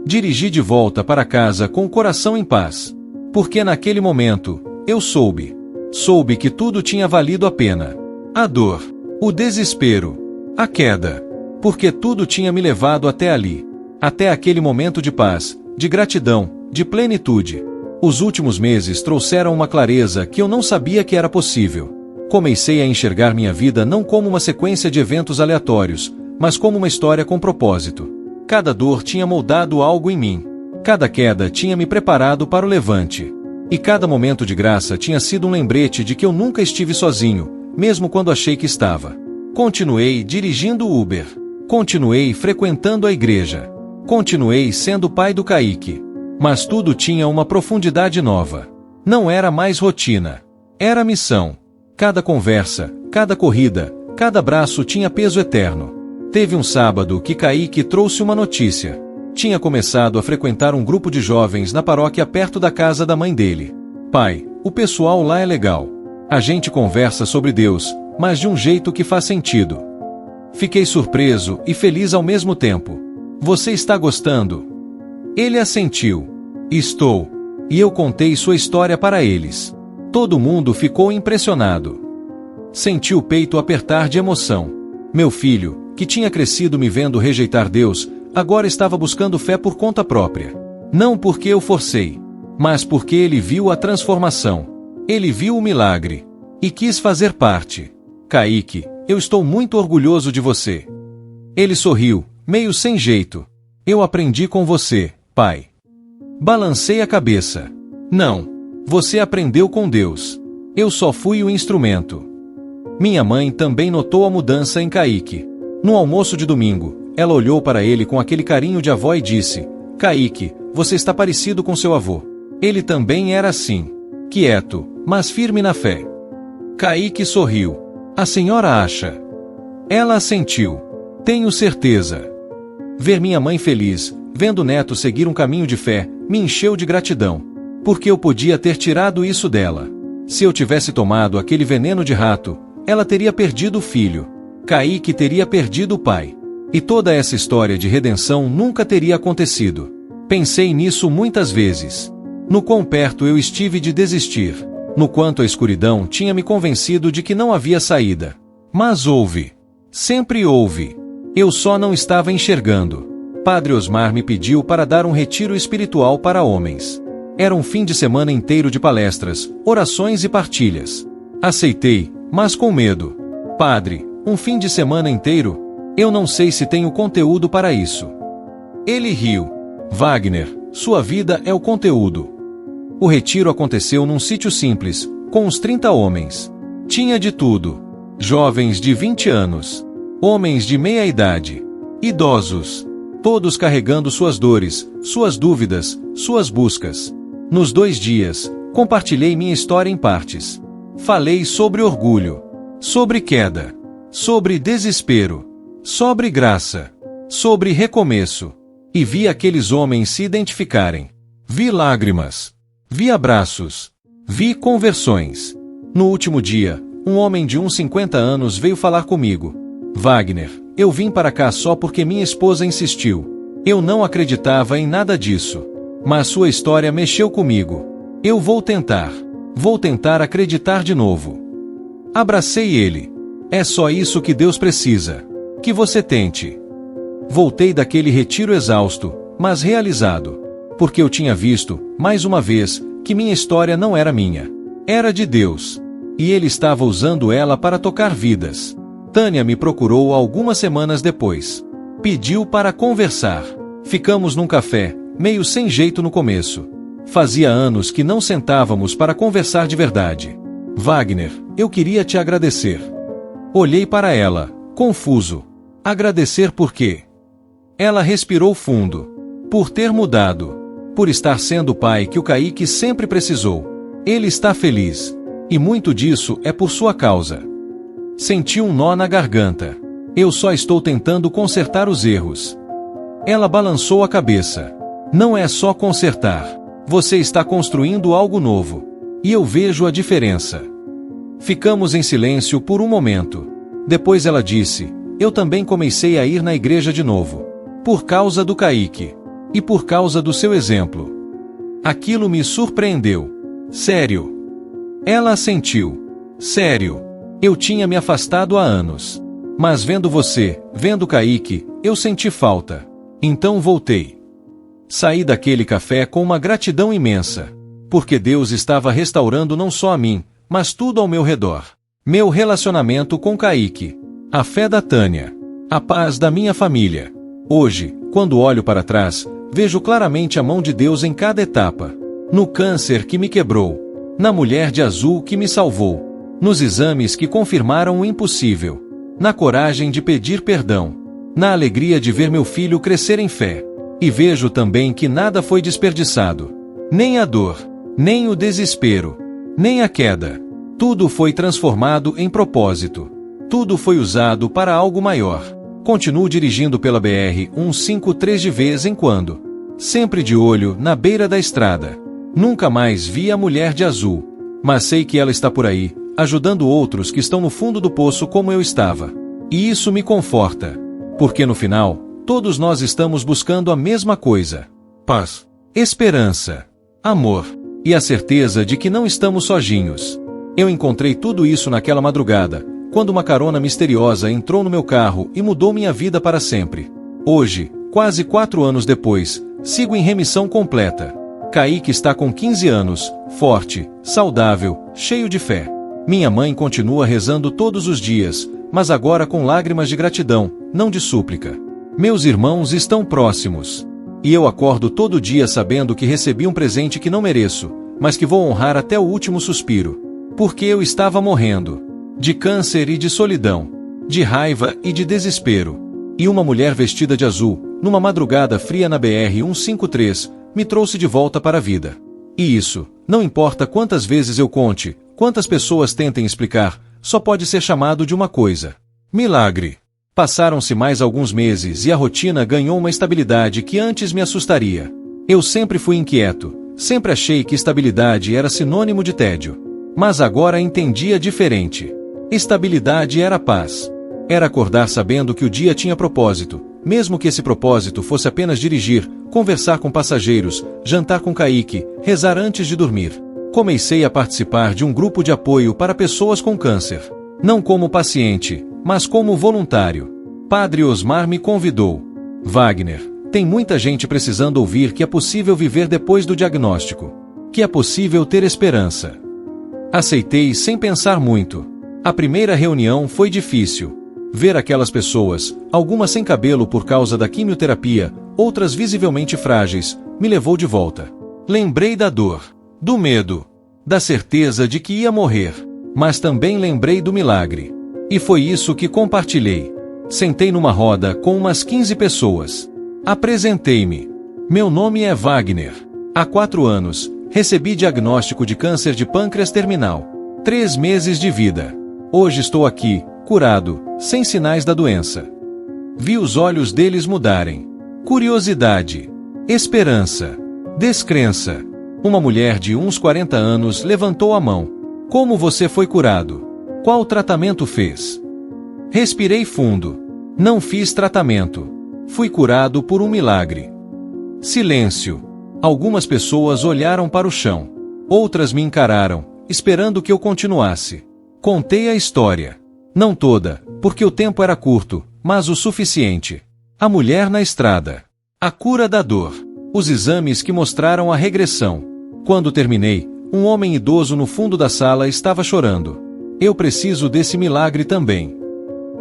Dirigi de volta para casa com o coração em paz. Porque naquele momento, eu soube. Soube que tudo tinha valido a pena. A dor. O desespero. A queda. Porque tudo tinha me levado até ali. Até aquele momento de paz, de gratidão, de plenitude. Os últimos meses trouxeram uma clareza que eu não sabia que era possível. Comecei a enxergar minha vida não como uma sequência de eventos aleatórios, mas como uma história com propósito. Cada dor tinha moldado algo em mim. Cada queda tinha me preparado para o levante. E cada momento de graça tinha sido um lembrete de que eu nunca estive sozinho, mesmo quando achei que estava. Continuei dirigindo o Uber. Continuei frequentando a igreja. Continuei sendo pai do Kaique. Mas tudo tinha uma profundidade nova. Não era mais rotina. Era missão. Cada conversa, cada corrida, cada abraço tinha peso eterno. Teve um sábado que Kaique trouxe uma notícia. Tinha começado a frequentar um grupo de jovens na paróquia perto da casa da mãe dele. Pai, o pessoal lá é legal. A gente conversa sobre Deus, mas de um jeito que faz sentido. Fiquei surpreso e feliz ao mesmo tempo. Você está gostando? Ele assentiu. Estou. E eu contei sua história para eles. Todo mundo ficou impressionado. Senti o peito apertar de emoção. Meu filho, que tinha crescido me vendo rejeitar Deus, agora estava buscando fé por conta própria. Não porque eu forcei, mas porque ele viu a transformação. Ele viu o milagre. E quis fazer parte. Kaique, eu estou muito orgulhoso de você. Ele sorriu, meio sem jeito. Eu aprendi com você, pai. Balancei a cabeça. Não. Você aprendeu com Deus. Eu só fui o instrumento. Minha mãe também notou a mudança em Kaique. No almoço de domingo, ela olhou para ele com aquele carinho de avó e disse: Kaique, você está parecido com seu avô. Ele também era assim. Quieto, mas firme na fé. Kaique sorriu. A senhora acha? Ela assentiu. Tenho certeza. Ver minha mãe feliz, vendo o neto seguir um caminho de fé, me encheu de gratidão. Porque eu podia ter tirado isso dela. Se eu tivesse tomado aquele veneno de rato, ela teria perdido o filho. Kaique teria perdido o pai. E toda essa história de redenção nunca teria acontecido. Pensei nisso muitas vezes. No quão perto eu estive de desistir. No quanto a escuridão tinha me convencido de que não havia saída. Mas houve. Sempre houve. Eu só não estava enxergando. Padre Osmar me pediu para dar um retiro espiritual para homens. Era um fim de semana inteiro de palestras, orações e partilhas. Aceitei, mas com medo. Padre, um fim de semana inteiro? Eu não sei se tenho conteúdo para isso. Ele riu. Wagner, sua vida é o conteúdo. O retiro aconteceu num sítio simples, com uns 30 homens. Tinha de tudo. Jovens de 20 anos. Homens de meia idade. Idosos. Todos carregando suas dores, suas dúvidas, suas buscas. Nos 2 dias, compartilhei minha história em partes. Falei sobre orgulho, sobre queda, sobre desespero, sobre graça, sobre recomeço. E vi aqueles homens se identificarem. Vi lágrimas. Vi abraços. Vi conversões. No último dia, um homem de uns 50 anos veio falar comigo. Wagner, eu vim para cá só porque minha esposa insistiu. Eu não acreditava em nada disso. Mas sua história mexeu comigo. Eu vou tentar acreditar de novo. Abracei ele. É só isso que Deus precisa. Que você tente. Voltei daquele retiro exausto, mas realizado. Porque eu tinha visto, mais uma vez, que minha história não era minha. Era de Deus. E Ele estava usando ela para tocar vidas. Tânia me procurou algumas semanas depois. Pediu para conversar. Ficamos num café, meio sem jeito no começo. Fazia anos que não sentávamos para conversar de verdade. Wagner, eu queria te agradecer. Olhei para ela, confuso. Agradecer por quê? Ela respirou fundo. Por ter mudado. Por estar sendo o pai que o Kaique sempre precisou. Ele está feliz. E muito disso é por sua causa. Senti um nó na garganta. Eu só estou tentando consertar os erros. Ela balançou a cabeça. Não é só consertar. Você está construindo algo novo. E eu vejo a diferença. Ficamos em silêncio por um momento. Depois ela disse: eu também comecei a ir na igreja de novo. Por causa do Kaique. E por causa do seu exemplo. Aquilo me surpreendeu. Sério. Ela assentiu. Sério. Eu tinha me afastado há anos. Mas vendo você, vendo Kaique, eu senti falta. Então voltei. Saí daquele café com uma gratidão imensa. Porque Deus estava restaurando não só a mim, mas tudo ao meu redor. Meu relacionamento com Kaique. A fé da Tânia. A paz da minha família. Hoje, quando olho para trás, vejo claramente a mão de Deus em cada etapa. No câncer que me quebrou. Na mulher de azul que me salvou. Nos exames que confirmaram o impossível. Na coragem de pedir perdão. Na alegria de ver meu filho crescer em fé. E vejo também que nada foi desperdiçado. Nem a dor, nem o desespero, nem a queda. Tudo foi transformado em propósito. Tudo foi usado para algo maior. Continuo dirigindo pela BR-153 de vez em quando. Sempre de olho na beira da estrada. Nunca mais vi a mulher de azul. Mas sei que ela está por aí, ajudando outros que estão no fundo do poço como eu estava. E isso me conforta. Porque no final, todos nós estamos buscando a mesma coisa. Paz, esperança, amor e a certeza de que não estamos sozinhos. Eu encontrei tudo isso naquela madrugada, quando uma carona misteriosa entrou no meu carro e mudou minha vida para sempre. Hoje, quase 4 anos depois, sigo em remissão completa. Kaique está com 15 anos, forte, saudável, cheio de fé. Minha mãe continua rezando todos os dias, mas agora com lágrimas de gratidão, não de súplica. Meus irmãos estão próximos. E eu acordo todo dia sabendo que recebi um presente que não mereço, mas que vou honrar até o último suspiro. Porque eu estava morrendo. De câncer e de solidão. De raiva e de desespero. E uma mulher vestida de azul, numa madrugada fria na BR-153, me trouxe de volta para a vida. E isso, não importa quantas vezes eu conte, quantas pessoas tentem explicar, só pode ser chamado de uma coisa: milagre. Passaram-se mais alguns meses e a rotina ganhou uma estabilidade que antes me assustaria. Eu sempre fui inquieto, sempre achei que estabilidade era sinônimo de tédio. Mas agora entendia diferente. Estabilidade era paz. Era acordar sabendo que o dia tinha propósito, mesmo que esse propósito fosse apenas dirigir, conversar com passageiros, jantar com Kaique, rezar antes de dormir. Comecei a participar de um grupo de apoio para pessoas com câncer. Não como paciente, mas como voluntário. Padre Osmar me convidou. Wagner, tem muita gente precisando ouvir que é possível viver depois do diagnóstico. Que é possível ter esperança. Aceitei sem pensar muito. A primeira reunião foi difícil. Ver aquelas pessoas, algumas sem cabelo por causa da quimioterapia, outras visivelmente frágeis, me levou de volta. Lembrei da dor, do medo, da certeza de que ia morrer, mas também lembrei do milagre. E foi isso que compartilhei. Sentei numa roda com umas 15 pessoas. Apresentei-me. Meu nome é Wagner. Há 4 anos, recebi diagnóstico de câncer de pâncreas terminal. 3 meses de vida. Hoje estou aqui, curado, sem sinais da doença. Vi os olhos deles mudarem. Curiosidade. Esperança. Descrença. Uma mulher de uns 40 anos levantou a mão. Como você foi curado? Qual tratamento fez? Respirei fundo. Não fiz tratamento. Fui curado por um milagre. Silêncio. Algumas pessoas olharam para o chão. Outras me encararam, esperando que eu continuasse. Contei a história. Não toda, porque o tempo era curto, mas o suficiente. A mulher na estrada. A cura da dor. Os exames que mostraram a regressão. Quando terminei, um homem idoso no fundo da sala estava chorando. Eu preciso desse milagre também.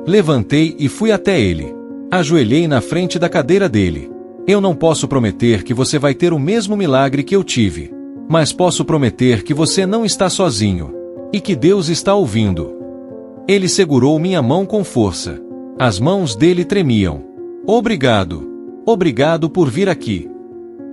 Levantei e fui até ele. Ajoelhei na frente da cadeira dele. Eu não posso prometer que você vai ter o mesmo milagre que eu tive. Mas posso prometer que você não está sozinho. E que Deus está ouvindo. Ele segurou minha mão com força. As mãos dele tremiam. Obrigado. Obrigado por vir aqui.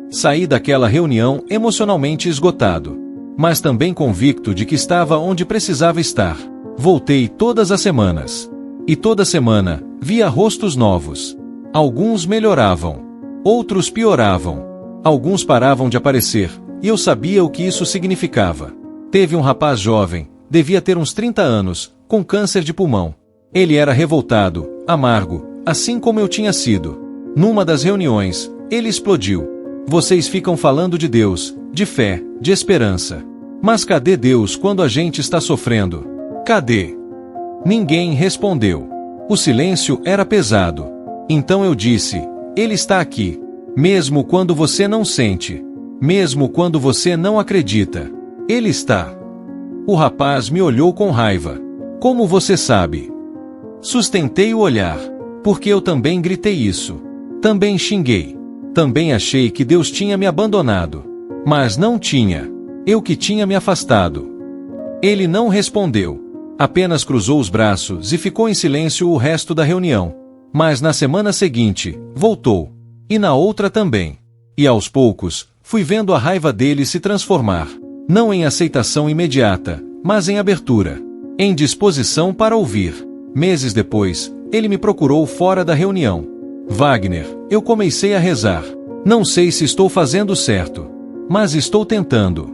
Saí daquela reunião emocionalmente esgotado. Mas também convicto de que estava onde precisava estar. Voltei todas as semanas. E toda semana, via rostos novos. Alguns melhoravam. Outros pioravam. Alguns paravam de aparecer, e eu sabia o que isso significava. Teve um rapaz jovem, devia ter uns 30 anos, com câncer de pulmão. Ele era revoltado, amargo, assim como eu tinha sido. Numa das reuniões, ele explodiu. Vocês ficam falando de Deus, de fé, de esperança. Mas cadê Deus quando a gente está sofrendo? Cadê? Ninguém respondeu. O silêncio era pesado. Então eu disse: Ele está aqui. Mesmo quando você não sente. Mesmo quando você não acredita. Ele está. O rapaz me olhou com raiva. Como você sabe? Sustentei o olhar. Porque eu também gritei isso. Também xinguei. Também achei que Deus tinha me abandonado. Mas não tinha. Eu que tinha me afastado. Ele não respondeu. Apenas cruzou os braços e ficou em silêncio o resto da reunião. Mas na semana seguinte, voltou. E na outra também. E aos poucos, fui vendo a raiva dele se transformar. Não em aceitação imediata, mas em abertura. Em disposição para ouvir. Meses depois, ele me procurou fora da reunião. Wagner, eu comecei a rezar. Não sei se estou fazendo certo. Mas estou tentando.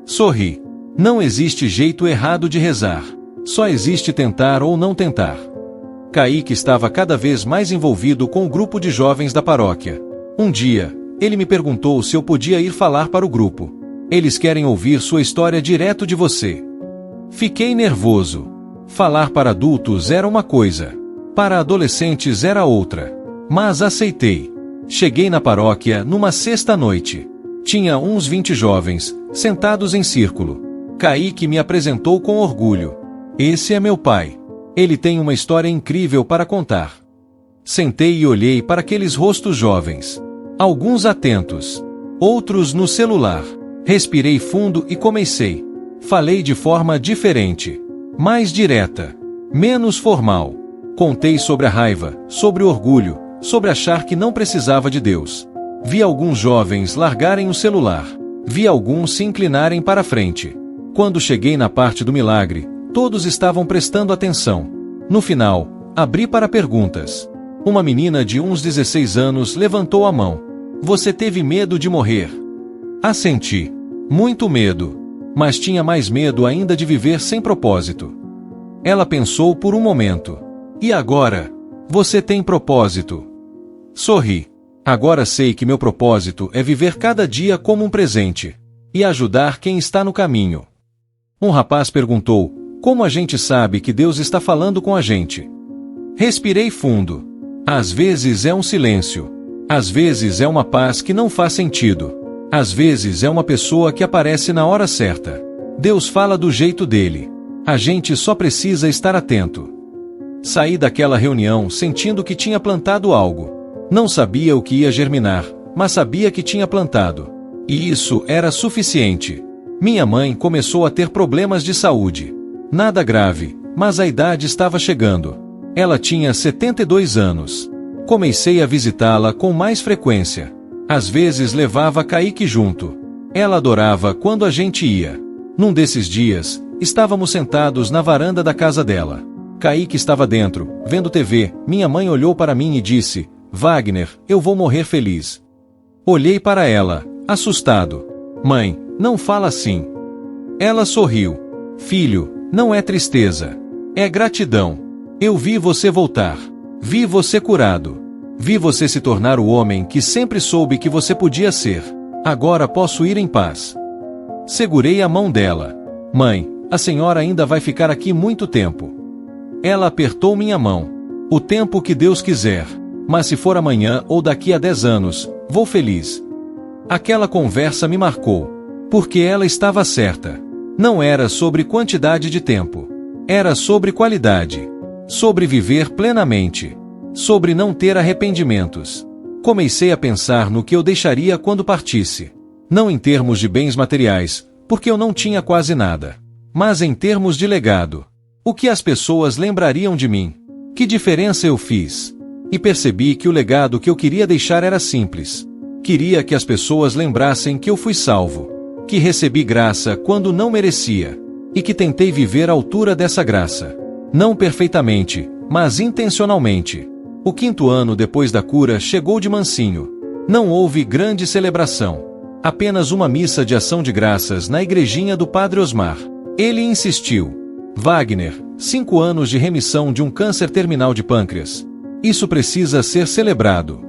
Sorri. Não existe jeito errado de rezar. Só existe tentar ou não tentar. Kaique estava cada vez mais envolvido com o grupo de jovens da paróquia. Um dia, ele me perguntou se eu podia ir falar para o grupo. Eles querem ouvir sua história direto de você. Fiquei nervoso. Falar para adultos era uma coisa. Para adolescentes era outra. Mas aceitei. Cheguei na paróquia numa sexta-noite. Tinha uns 20 jovens, sentados em círculo. Kaique me apresentou com orgulho. Esse é meu pai. Ele tem uma história incrível para contar. Sentei e olhei para aqueles rostos jovens. Alguns atentos. Outros no celular. Respirei fundo e comecei. Falei de forma diferente. Mais direta. Menos formal. Contei sobre a raiva, sobre o orgulho, sobre achar que não precisava de Deus. Vi alguns jovens largarem o celular. Vi alguns se inclinarem para a frente. Quando cheguei na parte do milagre, todos estavam prestando atenção. No final, abri para perguntas. Uma menina de uns 16 anos levantou a mão. Você teve medo de morrer? Assenti. Muito medo. Mas tinha mais medo ainda de viver sem propósito. Ela pensou por um momento. E agora? Você tem propósito. Sorri. Agora sei que meu propósito é viver cada dia como um presente. E ajudar quem está no caminho. Um rapaz perguntou, como a gente sabe que Deus está falando com a gente? Respirei fundo. Às vezes é um silêncio. Às vezes é uma paz que não faz sentido. Às vezes é uma pessoa que aparece na hora certa. Deus fala do jeito dele. A gente só precisa estar atento. Saí daquela reunião sentindo que tinha plantado algo. Não sabia o que ia germinar, mas sabia que tinha plantado. E isso era suficiente. Minha mãe começou a ter problemas de saúde. Nada grave, mas a idade estava chegando. Ela tinha 72 anos. Comecei a visitá-la com mais frequência. Às vezes levava Kaique junto. Ela adorava quando a gente ia. Num desses dias, estávamos sentados na varanda da casa dela. Kaique estava dentro, vendo TV. Minha mãe olhou para mim e disse, Wagner, eu vou morrer feliz. Olhei para ela, assustado. Mãe, não fala assim. Ela sorriu. Filho, não é tristeza. É gratidão. Eu vi você voltar. Vi você curado. Vi você se tornar o homem que sempre soube que você podia ser. Agora posso ir em paz. Segurei a mão dela. Mãe, a senhora ainda vai ficar aqui muito tempo. Ela apertou minha mão. O tempo que Deus quiser. Mas se for amanhã ou daqui a 10 anos, vou feliz. Aquela conversa me marcou. Porque ela estava certa. Não era sobre quantidade de tempo. Era sobre qualidade. Sobre viver plenamente. Sobre não ter arrependimentos. Comecei a pensar no que eu deixaria quando partisse. Não em termos de bens materiais, porque eu não tinha quase nada. Mas em termos de legado. O que as pessoas lembrariam de mim? Que diferença eu fiz? E percebi que o legado que eu queria deixar era simples. Queria que as pessoas lembrassem que eu fui salvo. Que recebi graça quando não merecia. E que tentei viver à altura dessa graça. Não perfeitamente, mas intencionalmente. O 5º ano depois da cura chegou de mansinho. Não houve grande celebração. Apenas uma missa de ação de graças na igrejinha do Padre Osmar. Ele insistiu. Wagner, 5 anos de remissão de um câncer terminal de pâncreas. Isso precisa ser celebrado.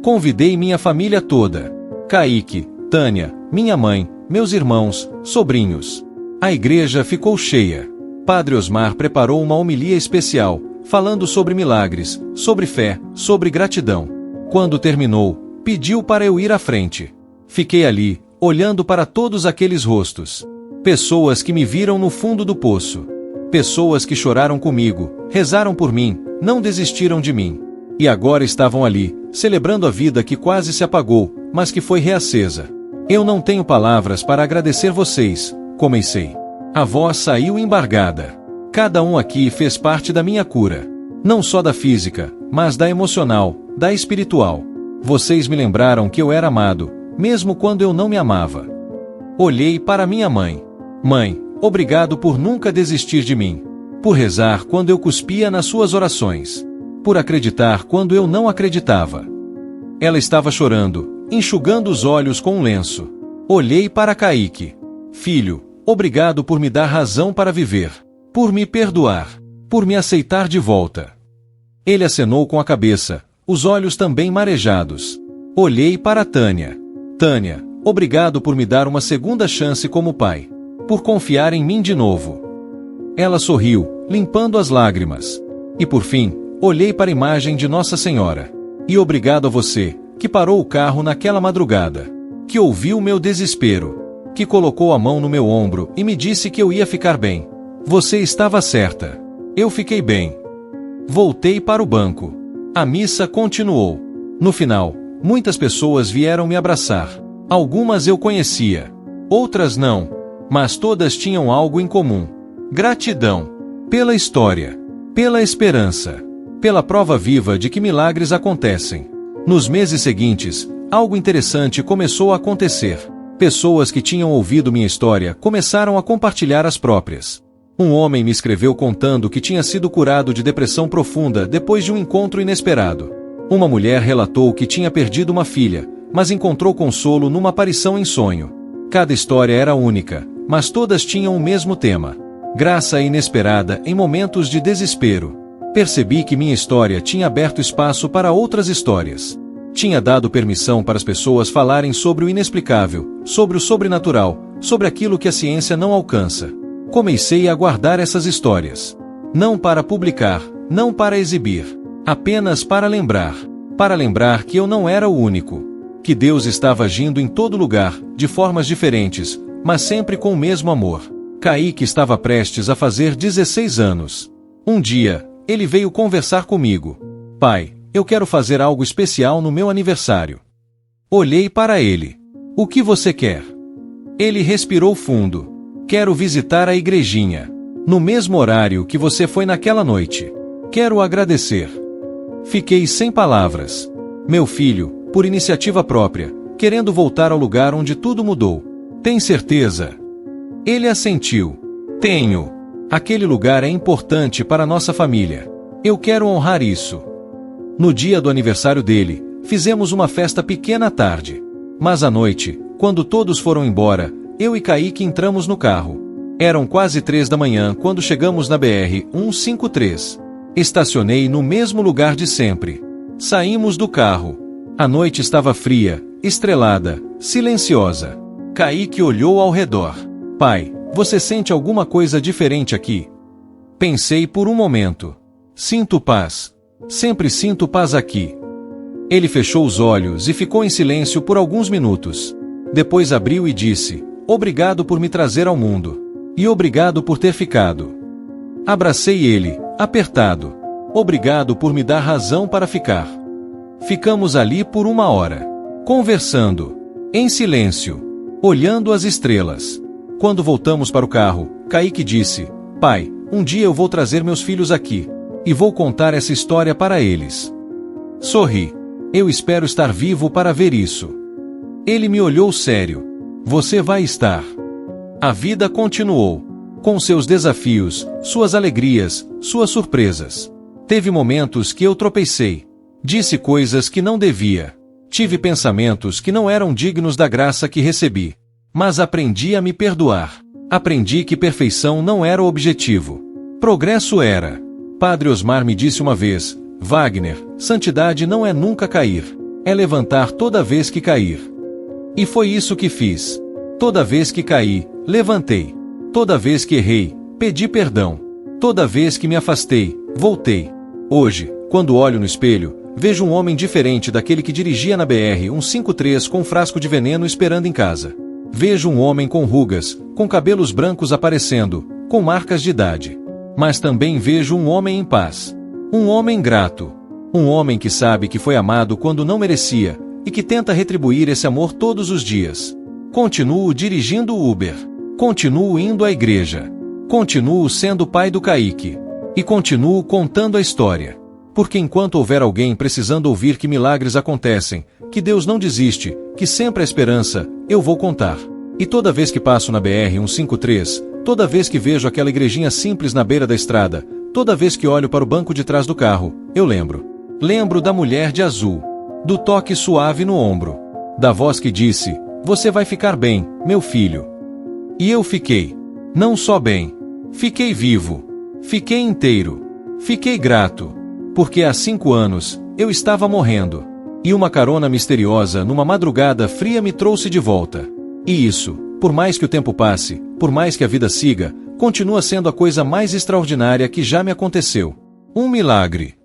Convidei minha família toda. Kaique, Tânia, minha mãe, meus irmãos, sobrinhos. A igreja ficou cheia. Padre Osmar preparou uma homilia especial, falando sobre milagres, sobre fé, sobre gratidão. Quando terminou, pediu para eu ir à frente. Fiquei ali, olhando para todos aqueles rostos. Pessoas que me viram no fundo do poço. Pessoas que choraram comigo, rezaram por mim, não desistiram de mim. E agora estavam ali, celebrando a vida que quase se apagou, mas que foi reacesa. Eu não tenho palavras para agradecer vocês, comecei. A voz saiu embargada. Cada um aqui fez parte da minha cura. Não só da física, mas da emocional, da espiritual. Vocês me lembraram que eu era amado, mesmo quando eu não me amava. Olhei para minha mãe. Mãe, obrigado por nunca desistir de mim. Por rezar quando eu cuspia nas suas orações. Por acreditar quando eu não acreditava. Ela estava chorando, enxugando os olhos com um lenço. Olhei para Kaique. Filho, obrigado por me dar razão para viver. Por me perdoar. Por me aceitar de volta. Ele acenou com a cabeça, os olhos também marejados. Olhei para Tânia. Tânia, obrigado por me dar uma segunda chance como pai. Por confiar em mim de novo. Ela sorriu, limpando as lágrimas. E por fim, olhei para a imagem de Nossa Senhora. E obrigado a você, que parou o carro naquela madrugada. Que ouviu o meu desespero. Que colocou a mão no meu ombro e me disse que eu ia ficar bem. Você estava certa. Eu fiquei bem. Voltei para o banco. A missa continuou. No final, muitas pessoas vieram me abraçar. Algumas eu conhecia. Outras não. Mas todas tinham algo em comum. Gratidão. Pela história. Pela esperança. Pela prova viva de que milagres acontecem. Nos meses seguintes, algo interessante começou a acontecer. Pessoas que tinham ouvido minha história começaram a compartilhar as próprias. Um homem me escreveu contando que tinha sido curado de depressão profunda depois de um encontro inesperado. Uma mulher relatou que tinha perdido uma filha, mas encontrou consolo numa aparição em sonho. Cada história era única, mas todas tinham o mesmo tema. Graça inesperada em momentos de desespero. Percebi que minha história tinha aberto espaço para outras histórias. Tinha dado permissão para as pessoas falarem sobre o inexplicável, sobre o sobrenatural, sobre aquilo que a ciência não alcança. Comecei a guardar essas histórias. Não para publicar, não para exibir. Apenas para lembrar. Para lembrar que eu não era o único. Que Deus estava agindo em todo lugar, de formas diferentes, mas sempre com o mesmo amor. Kaique estava prestes a fazer 16 anos. Um dia, ele veio conversar comigo. Pai, eu quero fazer algo especial no meu aniversário. Olhei para ele. O que você quer? Ele respirou fundo. Quero visitar a igrejinha. No mesmo horário que você foi naquela noite. Quero agradecer. Fiquei sem palavras. Meu filho, por iniciativa própria, querendo voltar ao lugar onde tudo mudou. Tem certeza? Ele assentiu. Tenho. Aquele lugar é importante para nossa família. Eu quero honrar isso. No dia do aniversário dele, fizemos uma festa pequena à tarde. Mas à noite, quando todos foram embora, eu e Kaique entramos no carro. Eram quase 3 da manhã quando chegamos na BR-153. Estacionei no mesmo lugar de sempre. Saímos do carro. A noite estava fria, estrelada, silenciosa. Kaique olhou ao redor. Pai, você sente alguma coisa diferente aqui? Pensei por um momento. Sinto paz. Sempre sinto paz aqui. Ele fechou os olhos e ficou em silêncio por alguns minutos. Depois abriu e disse: obrigado por me trazer ao mundo. E obrigado por ter ficado. Abracei ele, apertado. Obrigado por me dar razão para ficar. Ficamos ali por 1 hora. Conversando. Em silêncio. Olhando as estrelas. Quando voltamos para o carro, Kaique disse: pai, um dia eu vou trazer meus filhos aqui. E vou contar essa história para eles. Sorri. Eu espero estar vivo para ver isso. Ele me olhou sério. Você vai estar. A vida continuou. Com seus desafios, suas alegrias, suas surpresas. Teve momentos que eu tropecei. Disse coisas que não devia. Tive pensamentos que não eram dignos da graça que recebi. Mas aprendi a me perdoar. Aprendi que perfeição não era o objetivo. Progresso era. Padre Osmar me disse uma vez: Wagner, santidade não é nunca cair. É levantar toda vez que cair. E foi isso que fiz. Toda vez que caí, levantei. Toda vez que errei, pedi perdão. Toda vez que me afastei, voltei. Hoje, quando olho no espelho, Vejo um homem diferente daquele que dirigia na BR-153 com um frasco de veneno esperando em casa. Vejo um homem com rugas, com cabelos brancos aparecendo, com marcas de idade. Mas também vejo um homem em paz. Um homem grato. Um homem que sabe que foi amado quando não merecia, e que tenta retribuir esse amor todos os dias. Continuo dirigindo o Uber. Continuo indo à igreja. Continuo sendo pai do Kaique. E continuo contando a história. Porque enquanto houver alguém precisando ouvir que milagres acontecem, que Deus não desiste, que sempre há esperança, eu vou contar. E toda vez que passo na BR-153, toda vez que vejo aquela igrejinha simples na beira da estrada, toda vez que olho para o banco de trás do carro, eu lembro. Lembro da mulher de azul. Do toque suave no ombro. Da voz que disse, "Você vai ficar bem, meu filho." E eu fiquei. Não só bem. Fiquei vivo. Fiquei inteiro. Fiquei grato. Porque há 5 anos, eu estava morrendo. E uma carona misteriosa numa madrugada fria me trouxe de volta. E isso, por mais que o tempo passe, por mais que a vida siga, continua sendo a coisa mais extraordinária que já me aconteceu. Um milagre.